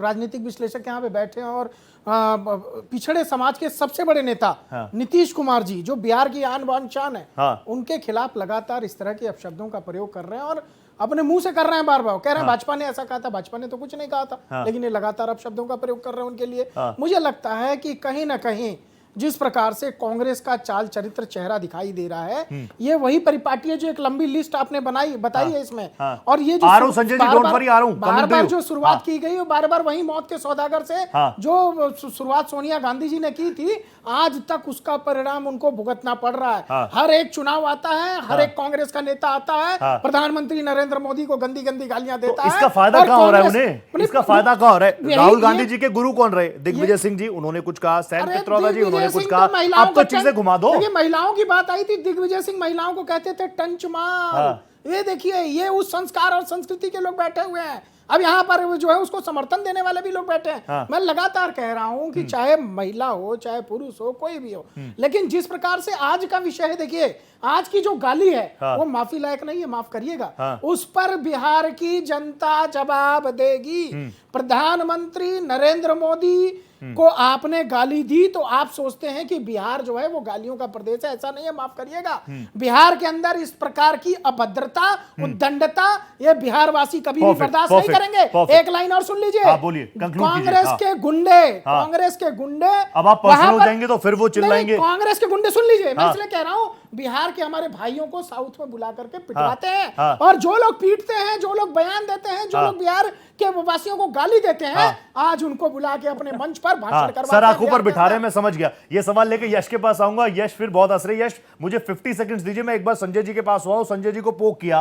राजनीतिक विश्लेषक यहाँ पे बैठे हैं और पिछड़े समाज के सबसे बड़े नेता हाँ। नीतीश कुमार जी, जो बिहार की आन बान शान है, हाँ। उनके खिलाफ लगातार इस तरह के अपशब्दों का प्रयोग कर रहे हैं और अपने मुंह से कर रहे हैं, बार बार कह रहे हैं भाजपा ने ऐसा कहा था। भाजपा ने तो कुछ नहीं कहा था, लेकिन ये लगातार अपशब्दों का प्रयोग कर रहे हैं उनके लिए। मुझे लगता है कि कहीं ना कहीं जिस प्रकार से कांग्रेस का चाल चरित्र चेहरा दिखाई दे रहा है, ये वही परिपाटी है जो एक लंबी लिस्ट आपने बताई है इसमें। और ये जो संजय जी, डोंट वरी, आ रहा हूं, बार बार जो शुरुआत की गई, बार बार वही मौत के सौदागर से जो शुरुआत सोनिया गांधी जी ने की थी, आज तक उसका परिणाम उनको भुगतना पड़ रहा है। हर एक चुनाव आता है, हर एक कांग्रेस का नेता आता है, प्रधानमंत्री नरेंद्र मोदी को गंदी गंदी गालियां देता है। इसका फायदा कहां हो रहा है उन्हें? इसका फायदा कहां हो रहा है? राहुल गांधी जी के गुरु कौन रहे? दिग्विजय सिंह जी, उन्होंने कुछ कहा, सैम पित्रोदा जी, उन्होंने कुछ कहा। अब तो चीजें घुमा दो। देखिए, महिलाओं की बात आई थी, दिग्विजय सिंह महिलाओं को कहते थे टंच मार। ये देखिए, ये उस संस्कार और संस्कृति के लोग बैठे हुए हैं। अब यहाँ पर जो है उसको समर्थन देने वाले भी लोग बैठे हैं। मैं लगातार कह रहा हूं कि चाहे महिला हो, चाहे पुरुष हो, कोई भी हो, लेकिन जिस प्रकार से आज का विषय है, देखिए आज की जो गाली है वो माफी लायक नहीं है, माफ करिएगा। उस पर बिहार की जनता जवाब देगी। प्रधानमंत्री नरेंद्र मोदी को आपने गाली दी तो आप सोचते हैं कि बिहार जो है वो गालियों का प्रदेश है, ऐसा नहीं है, माफ करिएगा। बिहार के अंदर इस प्रकार की अभद्रता, उद्दंडता, ये बिहार वासी कभी भी बर्दाश्त नहीं करेंगे। एक लाइन और सुन लीजिए। कांग्रेस के गुंडे, कांग्रेस के गुंडे, अब आप पर्सनल हो जाएंगे तो फिर वो चिल्लाएंगे। कांग्रेस के गुंडे, सुन लीजिए, मैं इसलिए कह रहा हूं, बिहार के हमारे भाइयों को साउथ में बुला करके पिटवाते हैं, और जो लोग पीटते हैं, जो लोग बयान देते हैं, जो लोग बिहार के वासियों को गाली देते हैं, आज उनको बुला के अपने मंच पर भाषण करवाते हैं। सर आंखों पर बिठा रहे हैं, मैं समझ गया। ये सवाल लेके यश के पास आऊंगा। यश फिर बहुत हंस रहे। यश, मुझे 50 सेकंड्स दीजिए, मैं एक बार संजय जी के पास हुआ हूं। संजय जी को पोक किया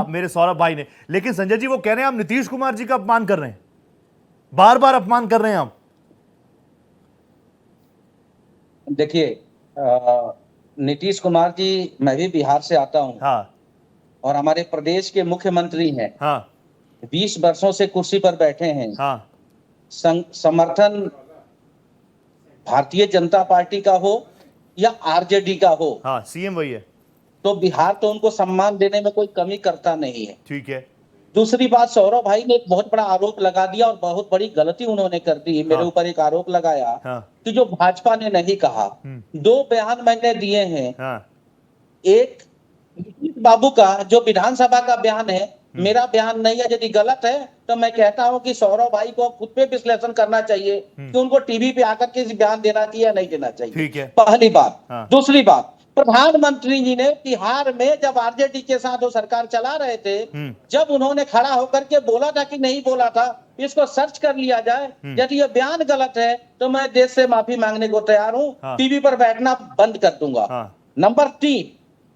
मेरे सौरभ भाई ने, लेकिन संजय जी वो कह रहे हैं आप नीतीश कुमार जी का अपमान कर रहे हैं, बार बार अपमान कर रहे हैं आप। देखिए, नीतीश कुमार जी, मैं भी बिहार से आता हूं और हमारे प्रदेश के मुख्यमंत्री हैं। 20 वर्षों से कुर्सी पर बैठे हैं। समर्थन भारतीय जनता पार्टी का हो या आरजेडी का हो, सीएम वही है, तो बिहार तो उनको सम्मान देने में कोई कमी करता नहीं है। ठीक है। दूसरी बात, सौरभ भाई ने एक बहुत बड़ा आरोप लगा दिया और बहुत बड़ी गलती उन्होंने कर दी। मेरे ऊपर एक आरोप लगाया कि जो भाजपा ने नहीं कहा। 2 बयान मैंने दिए हैं। एक बाबू का जो विधानसभा का बयान है, मेरा बयान नहीं है। यदि गलत है तो मैं कहता हूं कि सौरभ भाई को खुद पे विश्लेषण करना चाहिए कि उनको टीवी पे आकर के बयान देना चाहिए या नहीं देना चाहिए। ठीक है। पहली बात। दूसरी बात, प्रधानमंत्री जी ने बिहार में जब आरजेडी के साथ वो सरकार चला रहे थे, जब उन्होंने खड़ा होकर के बोला था कि नहीं बोला था, इसको सर्च कर लिया जाए। यदि ये बयान गलत है तो मैं देश से माफी मांगने को तैयार हूं, टीवी पर बैठना बंद कर दूंगा। नंबर 3,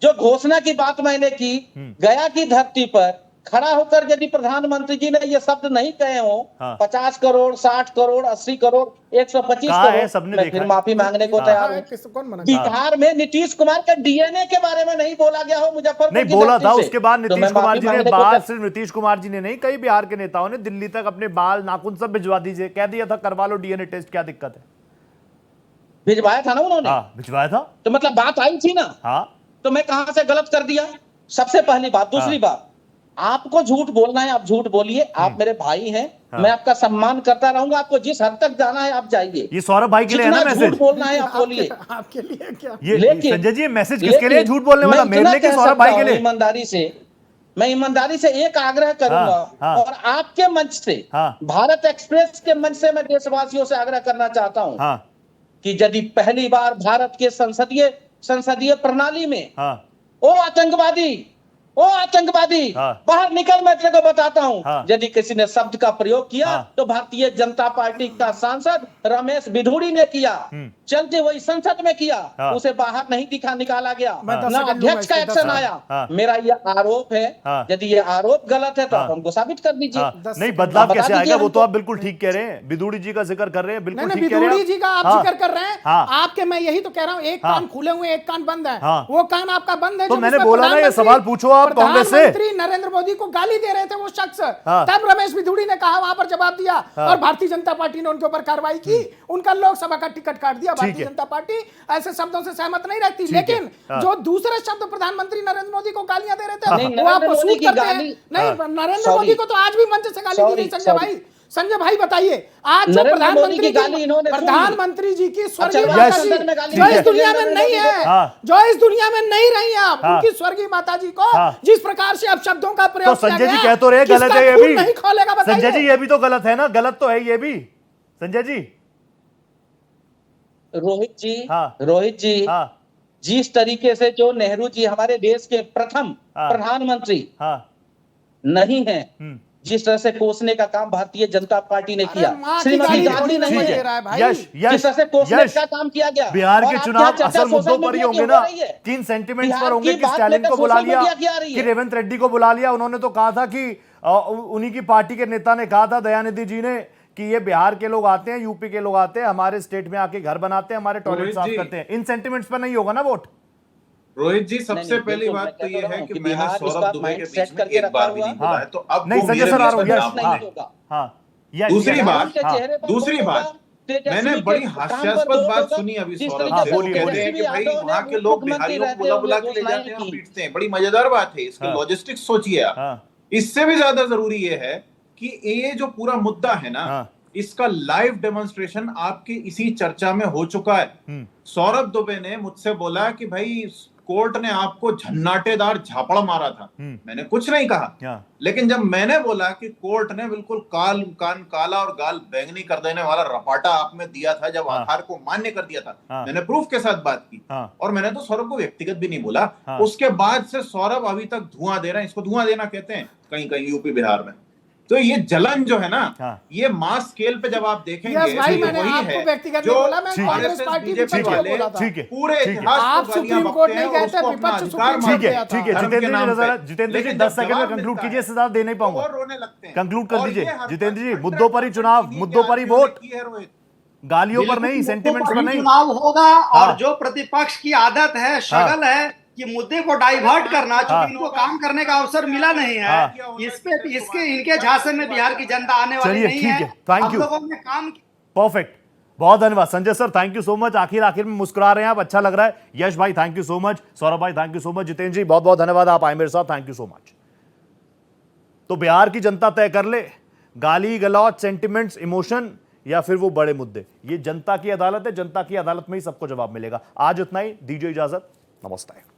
जो घोषणा की बात मैंने की, गया की धरती पर खड़ा होकर यदि प्रधानमंत्री जी ने ये शब्द नहीं कहे हो, 50 करोड़, 60 करोड़, 80 करोड़, 125 करोड़, मैं फिर माफी मांगने को तैयार हूँ। बिहार में नीतीश कुमार का डीएनए के बारे में नहीं बोला गया हो, मुजफ्फरपुर नहीं बोला था। उसके बाद नीतीश कुमार जी ने, बात सिर्फ नीतीश कुमार जी ने नहीं, कई बिहार के नेताओं ने दिल्ली तक अपने बाल नाखून सब भिजवा दीजिए, कह दिया था करवा लो डीएनए टेस्ट, क्या दिक्कत है? भिजवाया था ना उन्होंने। भिजवाया था, तो मतलब बात आई थी ना। तो मैं कहां से गलत कर दिया? सबसे पहली बात। दूसरी बात, आपको झूठ बोलना है आप झूठ बोलिए, आप मेरे भाई हैं, मैं आपका सम्मान करता रहूंगा। आपको जिस हद तक जाना है आप जाइए। ये सौरभ भाई के लिए है ना मैसेज? झूठ बोलना है आप बोलिए। आपके लिए क्या? ये संजय जी मैसेज किसके लिए? झूठ बोलने वाला मेरे लिए कि सौरभ भाई के लिए? मैं ईमानदारी से एक आग्रह करूंगा और आपके मंच से, भारत एक्सप्रेस के मंच से मैं देशवासियों से आग्रह करना चाहता हूं कि यदि पहली बार भारत के संसदीय प्रणाली में ओ आतंकवादी बाहर निकल, मैं तेरे को बताता हूं। यदि किसी ने शब्द का प्रयोग किया तो भारतीय जनता पार्टी का सांसद रमेश बिधूड़ी ने किया, चलते वही संसद में किया, उसे बाहर नहीं निकाला गया, ना अध्यक्ष का एक्शन आया। मेरा ये आरोप है, यदि ये आरोप गलत है तो आप हमको साबित कर दीजिए। नहीं, बदलाव कैसे आएगा वो तो आप बिल्कुल ठीक कह रहे हैं। बिधूड़ी जी का जिक्र कर रहे हैं, बिल्कुल ठीक कह रहे हैं। बिधूड़ी जी का आप जिक्र कर रहे हैं, आपके, मैं यही तो कह रहा हूँ, एक कान खुले हुए एक कान बंद है। वो कान आपका बंद है। तो मैंने बोला ना, ये सवाल पूछो आप कांग्रेस से? प्रधानमंत्री नरेंद्र मोदी को गाली दे रहे थे वो शख्स, तब रमेश बिधूड़ी ने कहा, वहां पर जवाब दिया, और भारतीय जनता पार्टी ने उनके ऊपर कार्रवाई की, उनका लोकसभा का टिकट काट दिया। भारतीय जनता पार्टी ऐसे शब्दों से सहमत नहीं रहती, लेकिन जो दूसरे शब्द प्रधानमंत्री नरेंद्र मोदी को गालियां दे रहे थे वो आपको सूट करते हैं। नहीं, नरेंद्र मोदी को तो आज भी मंच से गाली दी गई। संजय भाई, संजय भाई बताइए, आज जो प्रधानमंत्री जी की स्वर्गीय माता जी जो इस दुनिया में नहीं है, जो इस दुनिया में नहीं रही आप, उनकी स्वर्गीय माता जी को जिस प्रकार से अब शब्दों का प्रयोग तो संजय जी कह तो रहे गलत है, ये भी नहीं खोलेगा, बताइए। संजय जी ये भी तो गलत है ना, गलत तो है ये भी संजय जी। रोहित जी जिस तरीके से जो नेहरू जी हमारे देश के प्रथम प्रधानमंत्री नहीं है, जिस तरह से कोसने का काम भारतीय जनता पार्टी ने किया, श्रीमती गांधी नहीं है, जिस तरह से कोसने का काम किया गया। बिहार के चुनाव असल मुद्दों पर ही होंगे ना, किन सेंटिमेंट्स पर होंगे कि स्टालिन को बुला लिया, कि रेवंत रेड्डी को बुला लिया। उन्होंने तो कहा था कि उन्हीं की पार्टी के नेता ने कहा था, दयानिधि जी ने, कि ये बिहार के लोग आते हैं, यूपी के लोग आते हैं, हमारे स्टेट में आके घर बनाते हैं, हमारे टॉयलेट साफ करते हैं। इन सेंटिमेंट्स पर नहीं होगा ना वोट। रोहित जी, सबसे पहली बात तो ये है कि मैंने सौरभ दुबे के बीच में एक बार भी नहीं बोला है, तो अब नहीं संजय सर आ रहा हूँ। दूसरी बात मैंने बड़ी हास्यास्पद बात सुनी अभी सौरभ से, वो कहते हैं कि भाई वहाँ के लोग बिहारियों को बुला बुला के ले जाते हैं और पीटते हैं। बड़ी मजेदार बात है, इसके लॉजिस्टिक्स सोचिए आप। इससे भी ज्यादा जरूरी ये है कि ये जो पूरा मुद्दा है ना, इसका लाइव डेमोन्स्ट्रेशन आपकी इसी चर्चा में हो चुका है। सौरभ दुबे ने मुझसे बोला कि भाई कोर्ट ने आपको झन्नाटेदार झापड़ मारा था। मैंने कुछ नहीं कहा, लेकिन जब मैंने बोला कि कोर्ट ने बिल्कुल कान काला और गाल बैंगनी कर देने वाला रपाटा आप में दिया था, जब आधार को मान्य कर दिया था, मैंने प्रूफ के साथ बात की, और मैंने तो सौरभ को व्यक्तिगत भी नहीं बोला। उसके बाद से सौरभ अभी तक धुआं दे रहे हैं, इसको धुआं देना कहते हैं कहीं कहीं यूपी बिहार में। तो ये जलन जो है ना, ये मास स्केल पे जब आप देखेंगे, भाई मैंने आपको व्यक्तिगत नहीं बोला, मैं कांग्रेस पार्टी बीजेपी वाले पूरे इतिहास आप सुप्रीम कोर्ट नहीं कहते, विपक्ष सुप्रीम कोर्ट गया था। ठीक है जितेंद्र जी 10 सेकंड में कंक्लूड कीजिए, इससे ज्यादा दे नहीं पाऊंगा, रोने लगते हैं। कंक्लूड कर दीजिए जितेंद्र जी। मुद्दों पर ही चुनाव, मुद्दों पर ही वोट, गालियों पर नहीं, सेंटिमेंट्स पर नहीं। चुनाव होगा, और जो प्रतिपक्ष की आदत है, शगल है कि मुद्दे को डाइवर्ट करना, चूंकि इनको काम करने का अवसर मिला नहीं है, इसके इनके झांसे में बिहार की जनता आने वाली नहीं है। थैंक यू, परफेक्ट, बहुत धन्यवाद Sanjay sir, thank you so much. आखिर में मुस्कुरा रहे हैं आप, अच्छा लग रहा है। यश भाई thank you so much, Saurabh भाई thank you so much, Jitendra ji बहुत बहुत धन्यवाद, आप आए मेरे साथ, थैंक यू सो मच। तो बिहार की जनता तय कर ले, गाली गलौज, सेंटिमेंट्स, इमोशन, या फिर वो बड़े मुद्दे। ये जनता की अदालत है, जनता की अदालत में ही सबको जवाब मिलेगा। आज इतना ही, दीजिए इजाजत, नमस्ते।